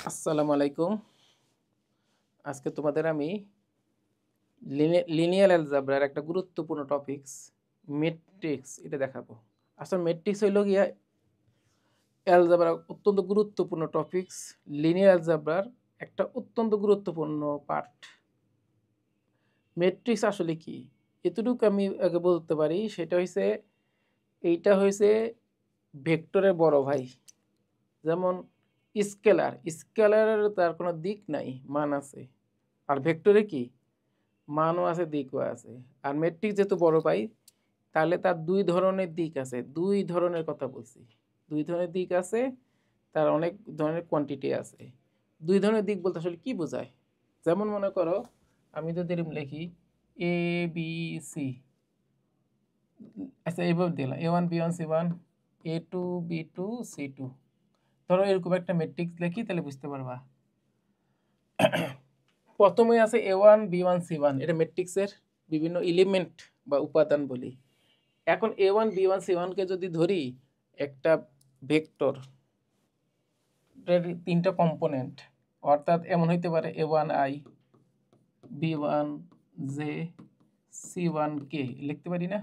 আসসালামু আলাইকুম। আজকে তোমাদের আমি লিনিয়ার অ্যালজেব্রার একটা গুরুত্বপূর্ণ টপিকস ম্যাট্রিক্স এটা দেখাবো। আসলে ম্যাট্রিক্স হইল গিয়া অ্যালজেব্রার অত্যন্ত গুরুত্বপূর্ণ টপিকস। লিনিয়ার অ্যালজেব্রার একটা অত্যন্ত গুরুত্বপূর্ণ পার্ট। ম্যাট্রিক্স আসলে কি এতটুকু আমি আগে বলতে পারি, সেটা হইছে এইটা হইছে ভেক্টরের বড় ভাই। যেমন স্কেলারের তার কোনো দিক নাই, মান আছে। আর ভেক্টরে কি মানও আছে, দিকও আছে। আর ম্যাট্রিক্স যেহেতু বড় পাই, তাহলে তার দুই ধরনের দিক আছে। দুই ধরনের কথা বলছি, দুই ধরনের দিক আছে, তার অনেক ধরনের কোয়ান্টিটি আছে। দুই ধরনের দিক বলতে আসলে কি বোঝায়? যেমন মনে করো আমি যদি এরকম লিখি এ বি সি, আচ্ছা এইভাবে দিলাম A1 B1 C1 A2 B2 C2। ধরো এরকম একটা ম্যাট্রিক্স লিখি, তাহলে বুঝতে পারবা। প্রথমে আছে A1 B1 C1, এটা ম্যাট্রিক্সের বিভিন্ন এলিমেন্ট বা উপাদান বলি। এখন A1 B1 C1কে যদি ধরি একটা ভেক্টর, তিনটা কম্পোনেন্ট, অর্থাৎ এমন হইতে পারে A1I B1J C1K লিখতে পারি না?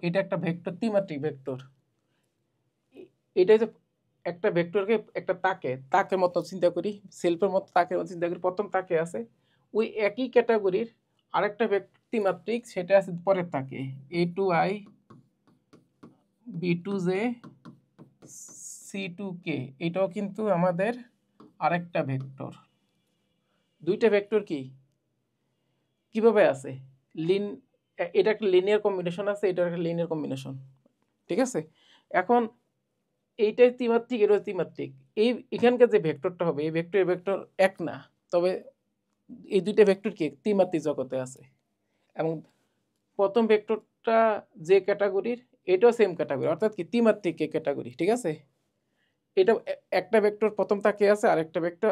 এটা একটা ভেক্টর, ত্রিমাত্রিক ভেক্টর। এটা যে একটা ভেক্টরকে একটা তাকের মতো চিন্তা করি, সেলফের মতো তাকের মতো চিন্তা করি। প্রথম তাকে আছে ওই একই ক্যাটাগরির আরেকটা ত্রিমাত্রিক, সেটা আছে পরের তাকে A2I B2J C2K। এটাও কিন্তু আমাদের আরেকটা ভেক্টর। দুইটা ভেক্টর কিভাবে আছে? লিন এটা একটা লিনিয়ার কম্বিনেশন আছে, এটা একটা লিনিয়ার কম্বিনেশন, ঠিক আছে? এখন এইটাই ত্রিমাত্রিক, এটা ত্রিমাত্রিক। এখানকার যে ভেক্টরটা হবে, এই ভেক্টর এক না, তবে এই দুইটা ভেক্টর কি ত্রিমাত্রিক জগতে আছে। এবং প্রথম ভেক্টরটা যে ক্যাটাগরির, এটাও সেম ক্যাটাগরি, অর্থাৎ কি ত্রিমাত্রিক ক্যাটাগরি, ঠিক আছে? এটা একটা ভেক্টর প্রথম তাকে আছে, আর একটা ভেক্টর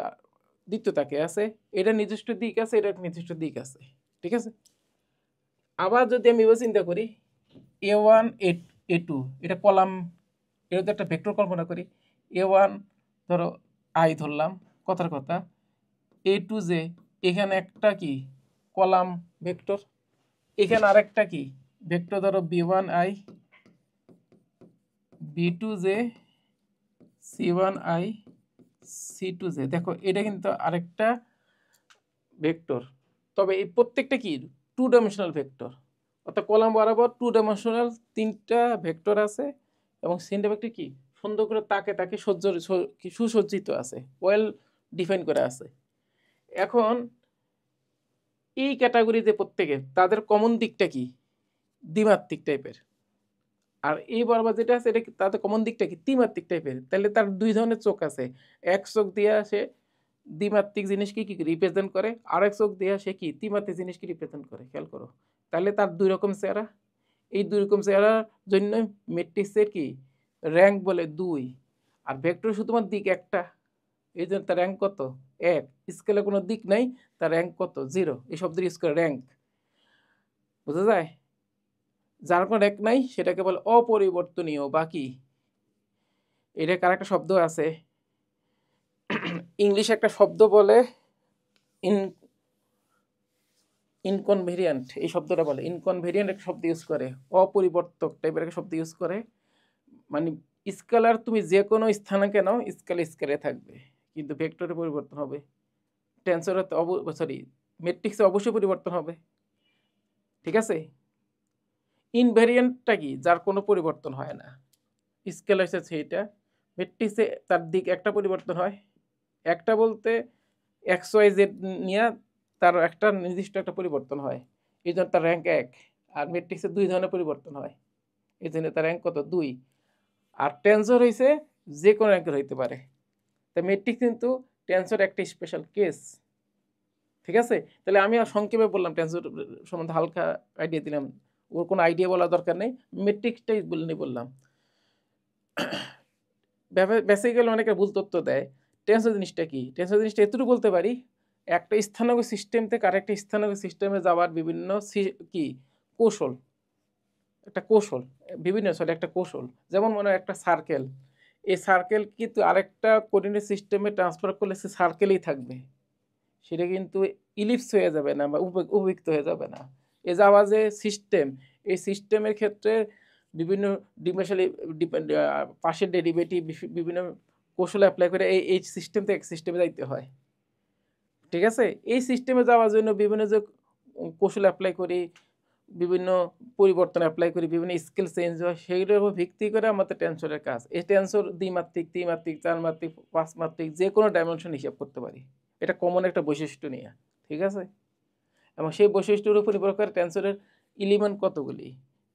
দ্বিতীয় তাকে আছে। এটা নির্দিষ্ট দিক আছে, এটা নির্দিষ্ট দিক আছে, ঠিক আছে? আবার যদি আমি এবার চিন্তা করি A1 A2, এটা কলাম, এটা তো একটা ভেক্টর কল্পনা করি। A1 ধরো আই ধরলাম, কথার কথা। A2J, এখানে একটা কি কলাম ভেক্টর, এখানে আরেকটা কি ভেক্টর, ধরো B1I B2J C1I C2J। দেখো এটা কিন্তু আরেকটা ভেক্টর, তবে এই প্রত্যেকটা কি টু ডাইমেনশনাল ভেক্টর। অর্থাৎ কলাম বরাবর টু ডাইমেনশনাল তিনটা ভেক্টর আছে, এবং তিনটা ভেক্টর কি সুন্দর করে তাকে সুসজ্জিত আছে, ওয়েল ডিফাইন করে আছে। এখন এই ক্যাটাগরিতে প্রত্যেকে তাদের কমন দিকটা কি দ্বিমাত্রিক টাইপের, আর এই বরাবর যেটা আছে এটা তাদের কমন দিকটা কি ত্রিমাত্রিক টাইপের। তাহলে তার দুই ধরনের চোখ আছে, এক চোখ দিয়ে সে দ্বিমাত্রিক জিনিসকে কি রিপ্রেজেন্ট করে, আরেক চোখ দিয়ে সে কি ত্রিমাত্রিক জিনিসকে রিপ্রেজেন্ট করে। খেয়াল করো, তাহলে তার দুই রকম চেহারা। এই দুই রকম চেহারার জন্য ম্যাট্রিক্সের কি র্যাঙ্ক বলে 2, আর ভেক্টর শুধুমাত্র দিক একটা, এই জন্য তার র্যাঙ্ক কত? 1। স্কেলে কোনো দিক নাই, তার র্যাঙ্ক কত? 0। এই শব্দের স্কেল র্যাঙ্ক, বোঝা যায়? যার কোনো র্যাঙ্ক নাই সেটাকে বলে অপরিবর্তনীয়। বাকি এটার কার একটা শব্দ আছে, ইংলিশে একটা শব্দ বলে ইনকনভেরিয়েন্ট, এই শব্দটা বলে ইনকনভেরিয়েন্ট, একটা শব্দ ইউজ করে, অপরিবর্তক টাইপের একটা শব্দ ইউজ করে। মানে স্কেলার তুমি যে কোনো স্থানাঙ্কে নাও, স্কেলে থাকবে, কিন্তু ভেক্টরে পরিবর্তন হবে। টেন্সরে সরি ম্যাট্রিক্সে অবশ্যই পরিবর্তন হবে, ঠিক আছে? ইনভেরিয়েন্টটা কি যার কোনো পরিবর্তন হয় না। স্কেল এসেছে এটা, ম্যাট্রিক্সে তার দিক একটা পরিবর্তন হয়, একটা বলতে XYZ নিয়ে তার একটা নির্দিষ্ট একটা পরিবর্তন হয়, এই জন্য তার র্যাঙ্ক 1। আর ম্যাট্রিক্সে দুই ধরনের পরিবর্তন হয়, এই জন্য তার র্যাঙ্ক কত? 2। আর টেন্সর হয়েছে যে কোনো র্যাঙ্কের হইতে পারে। তাই ম্যাট্রিক্স কিন্তু টেন্সর একটা স্পেশাল কেস, ঠিক আছে? তাহলে আমি আর সংক্ষেপে বললাম, টেন্সর সম্বন্ধে হালকা আইডিয়া দিলাম, ওর কোনো আইডিয়া বলার দরকার নেই, ম্যাট্রিক্সটাই বললাম। বেসিক্যালি অনেকে ভুল তথ্য দেয়। টেন্সর জিনিসটা কি? টেন্সর জিনিসটা এতটুকু বলতে পারি, একটা স্থানাঙ্ক সিস্টেম থেকে আরেকটা স্থানাঙ্ক সিস্টেমে যাওয়ার বিভিন্ন কি কৌশল, একটা কৌশল, বিভিন্ন একটা কৌশল। যেমন মনে হয় একটা সার্কেল, এই সার্কেল কিন্তু আরেকটা কোঅর্ডিনেট সিস্টেমে ট্রান্সফার করলে সে সার্কেলই থাকবে, সেটা কিন্তু ইলিপস হয়ে যাবে না বা উপবৃত্ত হয়ে যাবে না। এ যাওয়া যে সিস্টেম, এই সিস্টেমের ক্ষেত্রে বিভিন্ন ডিমেশালি পাশের ডেরিভেটিভ বিভিন্ন কৌশল অ্যাপ্লাই করে এই সিস্টেম থেকে এক সিস্টেমে যাইতে হয়। ঠিক আছে, এই সিস্টেমে যাওয়ার জন্য বিভিন্ন যে কৌশল অ্যাপ্লাই করি, বিভিন্ন পরিবর্তন অ্যাপ্লাই করি, বিভিন্ন স্কেল চেঞ্জ হয়, সেইগুলোর উপর ভিত্তি করে আমাদের টেনসরের কাজ। এই টেনসর দ্বিমাত্রিক, ত্রিমাত্রিক, চারমাত্রিক, পাঁচমাত্রিক যে কোনো ডাইমেনশন হিসাব করতে পারি। এটা কমন একটা বৈশিষ্ট্য নিয়ে, ঠিক আছে। এবং সেই বৈশিষ্ট্যের উপর নির্ভর করে টেনসরের এলিমেন্ট কতগুলি,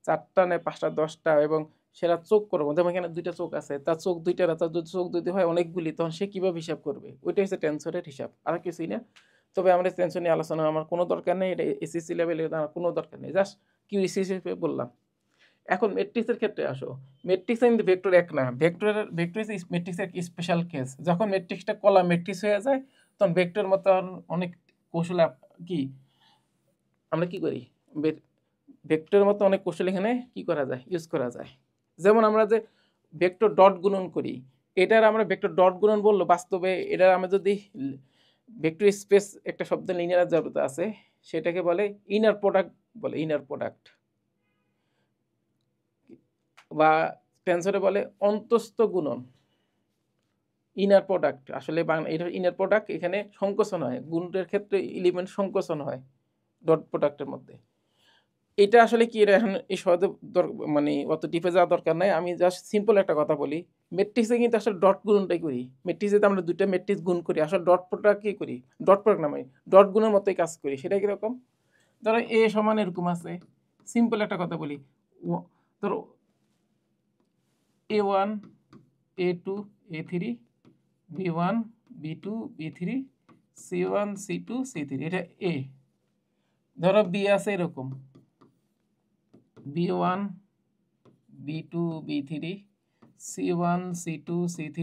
4টা নেয় 5টা 10টা, এবং সেটা চোখ করবো, যেমন এখানে 2টা চোখ আছে, তার চোখ 2টা না, তার যদি চোখ 2টি হয় অনেকগুলি, তখন সে কীভাবে হিসাব করবে, ওইটাই হচ্ছে টেনসরের হিসাব, আর কিছুই না। তবে আমরা টেনসর নিয়ে আলোচনা আমার কোনো দরকার নেই, এটা এসএসসি লেভেলে আমার কোনো দরকার নেই, জাস্ট কিউএসসি হিসেবে বললাম। এখন ম্যাট্রিক্সের ক্ষেত্রে আসো। ম্যাট্রিক্স কিন্তু ভেক্টর এক না, ভেক্টর ম্যাট্রিক্সের এক স্পেশাল কেস। যখন ম্যাট্রিক্সটা কলাম ম্যাট্রিক্স হয়ে যায়, তখন ভেক্টর মতো অনেক কৌশল কি আমরা কি করি, ভেক্টরের মতো অনেক কৌশল এখানে কি করা যায়, ইউজ করা যায়। যেমন আমরা যে ভেক্টর ডট গুণন করি, এটার আমরা ভেক্টর ডট গুণন বললো, বাস্তবে এটার আমরা যদি ভেক্টর স্পেস একটা শব্দ লিনিয়ার জগতে আছে, সেটাকে বলে ইনার প্রোডাক্ট বলে, ইনার প্রোডাক্ট, বা টেনসরে বলে অন্তস্থ গুণন, ইনার প্রোডাক্ট। আসলে এটা ইনার প্রোডাক্ট, এখানে সংকোচন হয়, গুণের ক্ষেত্রে এলিমেন্ট সংকোচন হয় ডট প্রোডাক্টের মধ্যে। এটা আসলে কি, এটা এখন এই সহজে মানে অত ডিপে যাওয়া দরকার নাই, আমি জাস্ট সিম্পল একটা কথা বলি। ম্যাট্রিক্সে কিন্তু আসলে ডট গুণনটাই করি, ম্যাট্রিক্সে আমরা দুইটা ম্যাট্রিক্স গুণ করি, আসলে ডট প্রোডাক্ট কি করি, ডট প্রোডাক্ট নামে ডট গুণের মতোই কাজ করি। সেটা কীরকম, ধরো এ সমান এরকম আছে, সিম্পল একটা কথা বলি, ধরো A1 A2 A3 B1 B2 B3 C1 C2 C3, এটা এ। ধরো বি আছে এরকম B1 B2 B3 C1 C2 C3,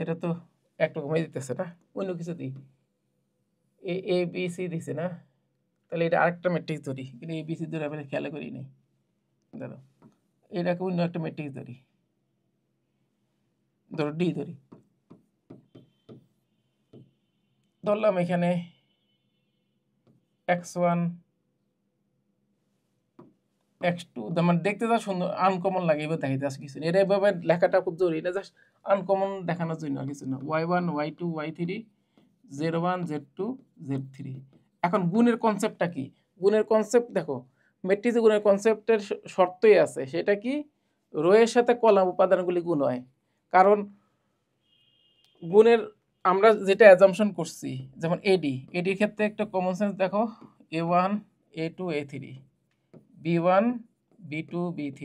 এটা তো একরকমই দিতেছে না, অন্য কিছু দিই, এ বি সি দিছে না, তাহলে এটা আরেকটা ম্যাট্রিক্স ধরি, কিন্তু এ বি সি ধরে আমি খেয়াল করি নাই। ধরো এটাকে অন্য একটা ম্যাট্রিক্স ধরি, ধরো ডি ধরি, ধরলাম এখানে x1 x2, মানে দেখতে যা সুন্দর আনকমন লাগে, এবার দেখাইতে আসে কিছু, এটা এভাবে লেখাটা খুব জরুরি, এটা জাস্ট আনকমন দেখানোর জন্য আর কিছু না। y1 y2 y3 z1 z2 z3। এখন গুণের কনসেপ্টটা কি, গুণের কনসেপ্ট দেখো, ম্যাট্রিক্সে গুণের কনসেপ্টের শর্তই আছে, সেটা কি, রোয়ের সাথে কলাম উপাদানগুলি গুণ হয়। কারণ গুণের আমরা যেটা অ্যাজাম্পশন করছি, যেমন এডির ক্ষেত্রে একটা কমন সেন্স দেখো, A1 A2 A3 B1 B2 B3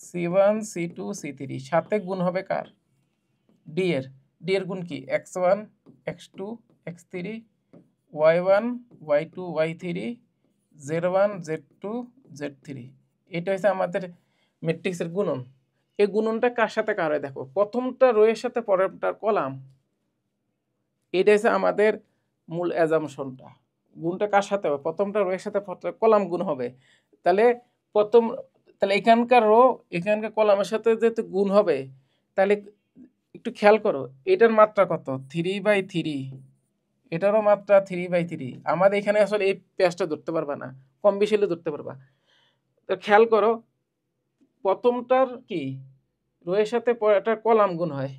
C1 C2 C3, সাথে গুণ হবে কার, ডি এর গুণ কি, x1 x2 x3 y1 y2 y3 z1 z2 z3। এটা হচ্ছে আমাদের ম্যাট্রিক্সের গুণন। এই গুণনটা কার সাথে কার হয় দেখো, প্রথমটা রোয়ের সাথে পরেরটার কলাম, এটা হচ্ছে আমাদের মূল অ্যাজাম্পশনটা। গুণটা কার সাথে হবে, প্রথমটা রোয়ের সাথে কলাম গুণ হবে, তাহলে তাহলে এখানকার রো এখানকার কলামের সাথে যেহেতু গুণ হবে, তাহলে একটু খেয়াল করো, এটার মাত্রা কত, 3/3, এটারও মাত্রা 3/3। আমাদের এখানে আসলে এই পেজটা ধরতে পারবা না, কম বেশি হলে ধরতে পারবা। তো খেয়াল করো, প্রথমটার কি রোয়ের সাথে একটা কলাম গুণ হয়,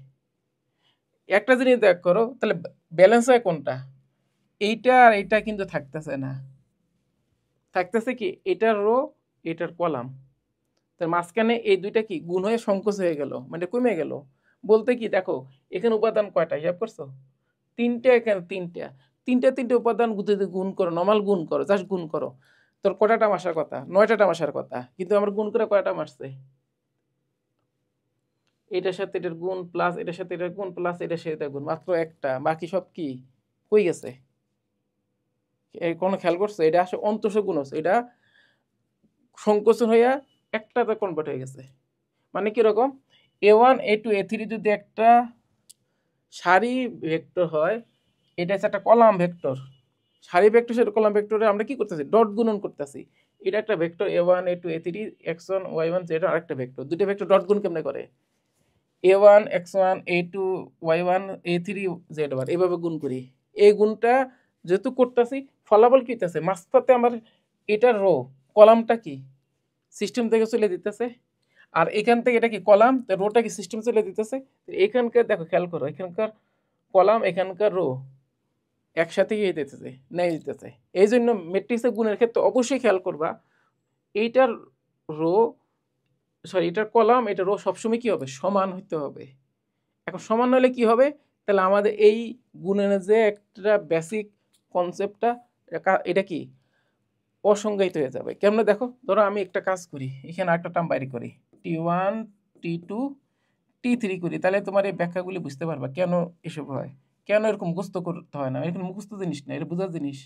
একটা জিনিস দেখ করো, তাহলে ব্যালেন্স হয় কোনটা, এইটা আর এইটা কিন্তু থাকতেছে না, থাকতেছে কি এটার রো এটার কলাম, তার মাঝখানে এই দুইটা কি গুণ হয়ে সংকোচ হয়ে গেল, মানে কমে গেল। বলতে কি দেখো, এখানে উপাদান কয়টা হিসাব করছো, 3টে, এখানে 3টে উপাদান যদি গুণ করো, নর্মাল গুণ করো, জাস্ট গুণ করো, তোর কয়টা টার্ম আসার কথা, 9টা টার্ম আসার কথা, কিন্তু আমরা গুণ করে কয়টা টার্ম আসছে, এটার সাথে এটার গুণ প্লাস এটার সাথে এটার গুণ প্লাস এটার সাথে এটার গুণ, মাত্র একটা, বাকি সব কি কই গেছে, কোনো খেয়াল করছে, এটা আসলে অন্তঃ গুণ হচ্ছে, এটা সংকোচন হইয়া একটাতে কনভার্ট হয়ে গেছে। মানে কিরকম, A1 A2 A3 যদি একটা সারি ভেক্টর হয়, এটা হচ্ছে একটা কলাম ভেক্টর, সারি ভেক্টর সাথে কলাম ভেক্টরে আমরা কি করতেছি, ডট গুণন করতেছি। এটা একটা vector a1 a2 a3 x1 y1 z আরেকটা ভেক্টর, দুটো ভেক্টর ডট গুণ কেমনে করে, a1 x1 a2 y1 a3 z1 এইভাবে গুণ করি। এই গুণটা যেহেতু করতেছি ফলাফল কি হইতেছে, মাঝপথে আমার এটার রো কলামটা কি সিস্টেম থেকে চলে দিতেছে, আর এখান থেকে এটা কি কলাম, রোটা কি সিস্টেম চলে দিতেছে। এখানকার দেখো খেয়াল করো, এখানকার কলাম এখানকার রো একসাথে গিয়ে দিতেছে নেই দিতেছে। এই জন্য ম্যাট্রিক্সের গুণের ক্ষেত্রে অবশ্যই খেয়াল করবা এইটার রো সরি এটার কলাম এটা রো সবসময় কি হবে, সমান হইতে হবে। এখন সমান হলে কি হবে, তাহলে আমাদের এই গুণের যে একটা বেসিক কনসেপ্টটা এটা কি অসংজ্ঞায়িত হয়ে যাবে। কেমনে দেখো, ধরো আমি একটা কাজ করি, এখানে একটা টার্ম বাইরে করি t1 t2 t3 করি, তাহলে তোমার এই ব্যাখ্যাগুলি বুঝতে পারবা কেন এসব হয়, কেন এরকম মুখস্থ করতে হয় না, এরকম মুখস্থ জিনিস না, এটা বোঝার জিনিস।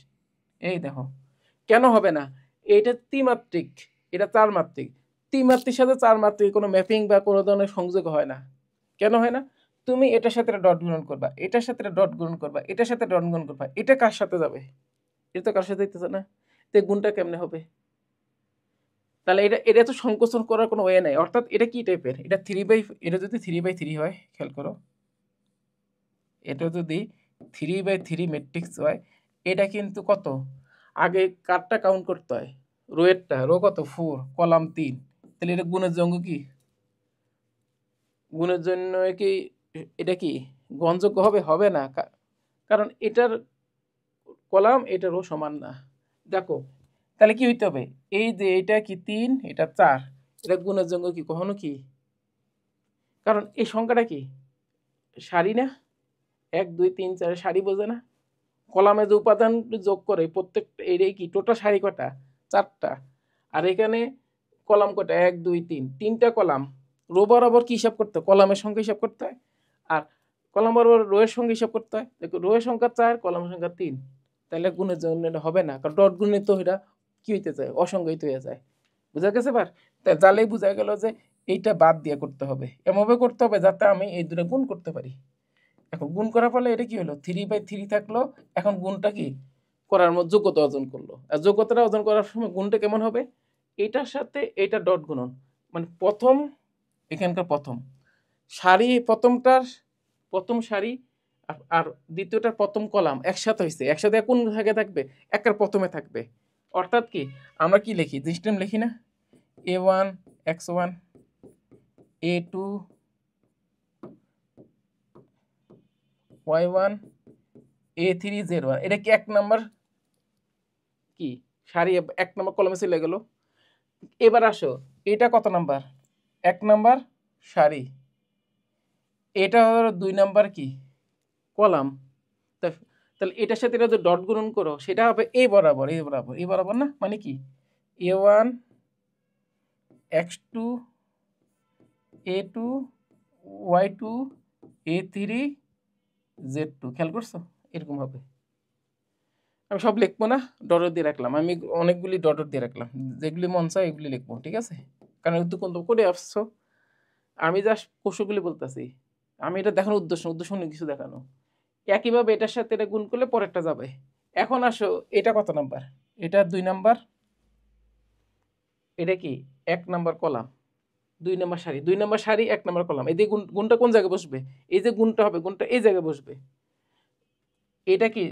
এই দেখো কেন হবে না, এটা ত্রিমাত্রিক, এটা চারমাত্রিক, ত্রিমাত্রিক সাথে চারমাত্রিক কোনো ম্যাপিং বা কোনো ধরনের সংযোগ হয় না। কেন হয় না, তুমি এটার সাথে ডট গুণন করবা, এটার সাথে ডট গুণন করবা, এটার সাথে ডট গুণন করবা, এটা কার সাথে যাবে, এটা তো কার সাথে দিতেছে না, তো গুণটা কেমনে হবে। তাহলে এটা এটা তো সংকোচন করার কোনো ওয়ে নাই। অর্থাৎ এটা কি টাইপের, এটা এটা যদি 3/3 হয়, খেয়াল করো, এটা যদি 3/3 ম্যাট্রিক্স হয়, এটা কিন্তু কত, আগে কারটা কাউন্ট করতে হয়, রোয়েরটা, রো কত 4 কলাম 3, তাহলে এটা গুণের জন্য কি, গুণের জন্য কি এটা কি গ্রহণযোগ্য হবে, হবে না, কারণ এটার কলাম এটা রো সমান না। দেখো তাহলে কি হইতে হবে, এই যে এটা কি 3 এটা 4, এটা গুণের জন্য কি কখনো কি, কারণ এই সংখ্যাটা কি সারি না, 1 2 3 4 সারি বোঝে না, কলামে যে উপাদান যোগ করে প্রত্যেকটা এটাই কি টোটাল সারি কটা, 4টা, আর এখানে কলাম কটা 1 2 3, 3টা কলাম, রো বরাবর কি হিসাব করতে হয়, কলামের সংখ্যা হিসাব করতে হয়, আর কলাম বরাবর রো এর সংখ্যা হিসাব করতে হয়। দেখো রো এর সংখ্যা 4 কলামের সংখ্যা 3, তাহলে গুণের জন্য এটা হবে না, কারণ ডট গুণে তো এটা কি হইতে যায়, অসংজ্ঞায়িত হয়ে যায়। বুঝা গেছে এবার, তাই জালেই বোঝা গেল যে এইটা বাদ দিয়ে করতে হবে, এমনভাবে করতে হবে যাতে আমি এই দুটো গুণ করতে পারি। এখন গুণ করার ফলে এটা কি হলো, 3/3 থাকলো, এখন গুণটা কি করার মতো যোগ্যতা অর্জন করলো, আর যোগ্যতাটা অর্জন করার সময় গুণটা কেমন হবে, এটার সাথে এটা ডট গুণন, মানে প্রথম এখানকার প্রথম সারি, প্রথম সারি আর দ্বিতীয়টার প্রথম কলাম একসাথে হয়েছে, একসাথে কোন ভাগে থাকবে, একের প্রথমে থাকবে। অর্থাৎ কি আমরা কি লিখি, সিস্টেম লিখি না, a1 x1 a2 y1 a3 z1, এটা কি এক নাম্বার কি সারি, এক নাম্বার কলমে চলে গেল। এবার আসো এটা কত নাম্বার, 1 নাম্বার সারি, এটা হলো 2 নাম্বার কি কলাম, তাহলে এটার সাথে এটা যদি ডট গুণন করো সেটা হবে এই বরাবর, এই বরাবর, এই বরাবর না, মানে কি a1 x2 a2 y2 a3 z2, খেয়াল করছো, এরকম হবে। আমি সব লিখবো না, ডট দিয়ে রাখলাম, আমি অনেকগুলি ডট দিয়ে রাখলাম, যেগুলি মন চায় এগুলি লিখবো, ঠিক আছে, কারণ উদ্যোগ করে আসছো, আমি জাস্ট কৌশলগুলি বলতেছি, আমি এটা দেখানোর উদ্দেশ্য অনেক কিছু দেখানো। একইভাবে এটার সাথে এটা গুণ করলে পরেরটা যাবে। এখন আসো এটা কত নাম্বার, এটা 2 নাম্বার, এটা কি 1 নাম্বার কলাম, 2 নাম্বার সারি, 2 নাম্বার সারি 1 নাম্বার কলাম, এই যে গুণটা কোন জায়গায় বসবে, এই যে গুণটা হবে গুণটা এই জায়গায় বসবে। এটা কি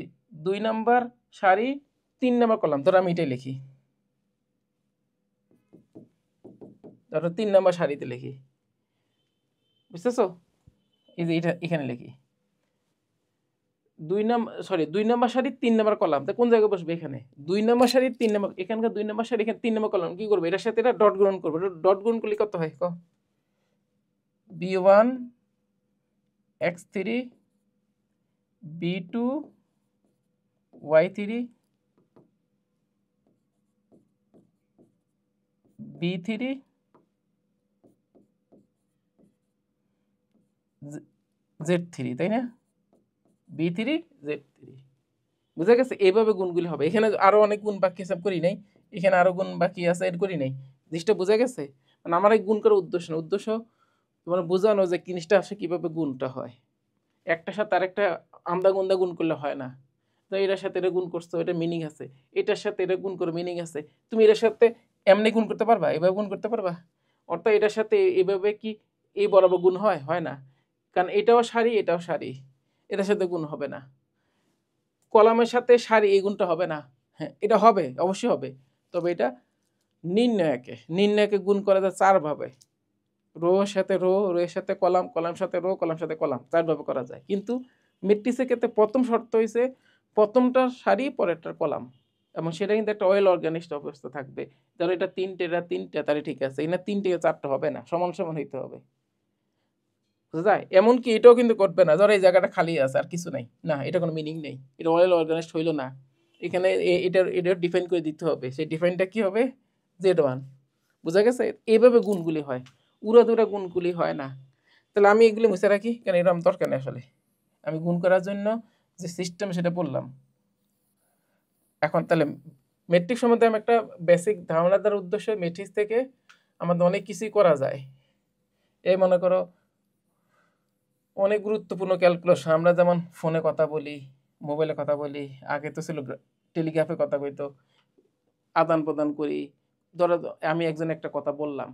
2 নাম্বার সারি 3 নাম্বার কলাম, ধরো আমি এটাই লিখি, ধরো 3 নাম্বার সারিতে লিখি, বুঝতেছো, এই যে এটা এখানে লিখি 2 নাম্বার সারি 3 নাম্বার কলাম, তা কোন জায়গায় বসবে, এখানে 2 নাম্বার সারি 3 নাম্বার, এখানকার 2 নাম্বার সারি এখানে 3 নাম্বার কলাম, কি করবে এটার সাথে এটা ডট গুণন করবে, ডট গুণন করলে কত হয়, b1 x3 b2 y3 b3 z3, তাই না, b3 z3, বুঝা গেছে, এইভাবে গুণগুলি হবে। এখানে আরো অনেক গুণ বাকি হিসাব করি নাই, এখানে আরো গুণ বাকি আছে এড করি নাই, জিনিসটা বুঝা গেছে, মানে আমার এই গুণ করার উদ্দেশ্য না, উদ্দেশ্য তোমার বোঝানো যে জিনিসটা আসে কিভাবে গুণটা হয়, একটার সাথে আরেকটা আমদা গুন্দা গুণ করলে হয় না। তো এটার সাথে এটা গুণ করছো, এটা মিনিং আছে, এটার সাথে এটা গুণ করে মিনিং আছে। তুমি এটার সাথে এমনি গুণ করতে পারবা, এভাবে গুণ করতে পারবা? অর্থাৎ এটার সাথে এভাবে কি এই বরাবর গুণ হয়? হয় না, কারণ এটাও সারি এটাও সারি, এটার সাথে গুণ হবে না। কলামের সাথে সারি এই গুণটা হবে না। হ্যাঁ, এটা হবে, অবশ্যই হবে, তবে এটা নির্ণয়কে গুণ করা যায় 4 ভাবে। রো এর সাথে রো, রো এর সাথে কলাম, কলাম সাথে রো, কলাম সাথে কলাম, 4 ভাবে করা যায়। কিন্তু ম্যাট্রিক্সের ক্ষেত্রে প্রথম শর্ত হইছে প্রথমটার সারি পরেরটার কলাম, এবং সেটা কিন্তু একটা ওয়েল অর্গানাইজড অবস্থা থাকবে। ধরো এটা 3টে, এটা 3টে, তাহলে ঠিক আছে। এটা 3টে 4টা হবে না, সমান সমান হইতে হবে, বুঝা যায়? এমনকি এটাও কিন্তু করবে না, ধরো এই জায়গাটা খালি আছে আর কিছু নাই, না এটা কোনো মিনিং নেই, এটা ওয়েল অর্গানাইজড হইলো না। এখানে এটার ডিফাইন করে দিতে হবে, সেই ডিফাইনটা কি হবে? Z1। বুঝা গেছে? এইভাবে গুণগুলি হয়, উড়াধুরা গুণগুলি হয় না। তাহলে আমি এগুলি মুছে রাখি, কেন এরকম দরকার নেই আসলে। আমি গুণ করার জন্য যে সিস্টেম সেটা বললাম। এখন তাহলে ম্যাট্রিক্স সম্বন্ধে আমি একটা বেসিক ধারণা দেওয়ার উদ্দেশ্যে ম্যাট্রিক্স থেকে আমাদের অনেক কিছুই করা যায়। এই মনে করো অনেক গুরুত্বপূর্ণ ক্যালকুলেশন, আমরা যেমন ফোনে কথা বলি, মোবাইলে কথা বলি, আগে তো ছিল টেলিগ্রাফে কথা কইতো, আদান প্রদান করি। ধরো আমি একজন একটা কথা বললাম,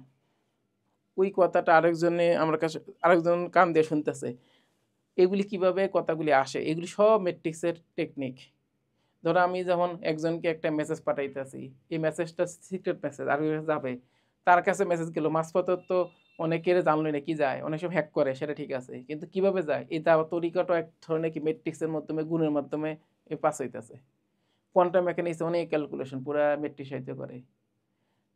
ওই কথাটা আরেকজনে আমার কাছে, আরেকজন কান দিয়ে শুনতেছে, এগুলি কিভাবে কথাগুলি আসে, এগুলি সব ম্যাট্রিক্সের টেকনিক। ধরো আমি যখন একজনকে একটা মেসেজ পাঠাইতেছি, এই মেসেজটা সিক্রেট মেসেজ, আর যাবে তার কাছে মেসেজ গেল মাঝপথে, তো অনেকের জানলো না কি যায়, অনেক সব হ্যাক করে, সেটা ঠিক আছে, কিন্তু কিভাবে যায় এটা তরিকাটা এক ধরনের কি ম্যাট্রিক্সের মাধ্যমে, গুণের মাধ্যমে পাস হইতেছে। কোয়ান্টাম মেকানিক্স অনেক ক্যালকুলেশন পুরা ম্যাট্রিক্স সাহায্য করে।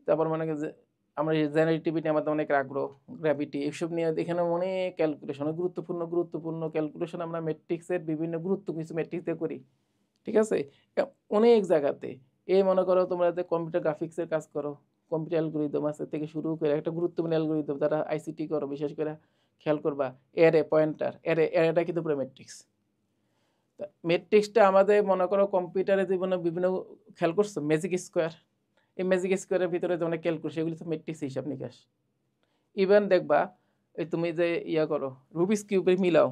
তারপর মনে করি যে আমরা জেনারেটিভিটি আমাদের অনেক আগ্রহ, গ্র্যাভিটি, এসব নিয়ে এখানে অনেক ক্যালকুলেশন, অনেক গুরুত্বপূর্ণ ক্যালকুলেশন আমরা ম্যাট্রিক্সের বিভিন্ন গুরুত্বপূর্ণ কিছু ম্যাট্রিক্স দিয়ে করি, ঠিক আছে? অনেক জায়গাতে এই মনে করো তোমরা যে কম্পিউটার গ্রাফিক্সের কাজ করো, কম্পিউটার অ্যালগোরিদম আছে থেকে শুরু করে একটা গুরুত্বপূর্ণ অ্যালগোরিদম যারা আইসিটি করো, বিশেষ করে খেয়াল করবা এরে পয়েন্টার, এরেটা কিন্তু পুরো ম্যাট্রিক্স। ম্যাট্রিক্সটা আমাদের মনে করো কম্পিউটারে জীবনে বিভিন্ন, খেয়াল করছো ম্যাজিক স্কোয়ার, এই ম্যাজিক স্কোয়ারের ভিতরে যে অনেক ক্যালকুলেশন, সেগুলি তো ম্যাট্রিক্স হিসাব নিকাশ। ইভেন দেখবা এই তুমি যে ইয়া করো রুবিস কিউবের মিলাও,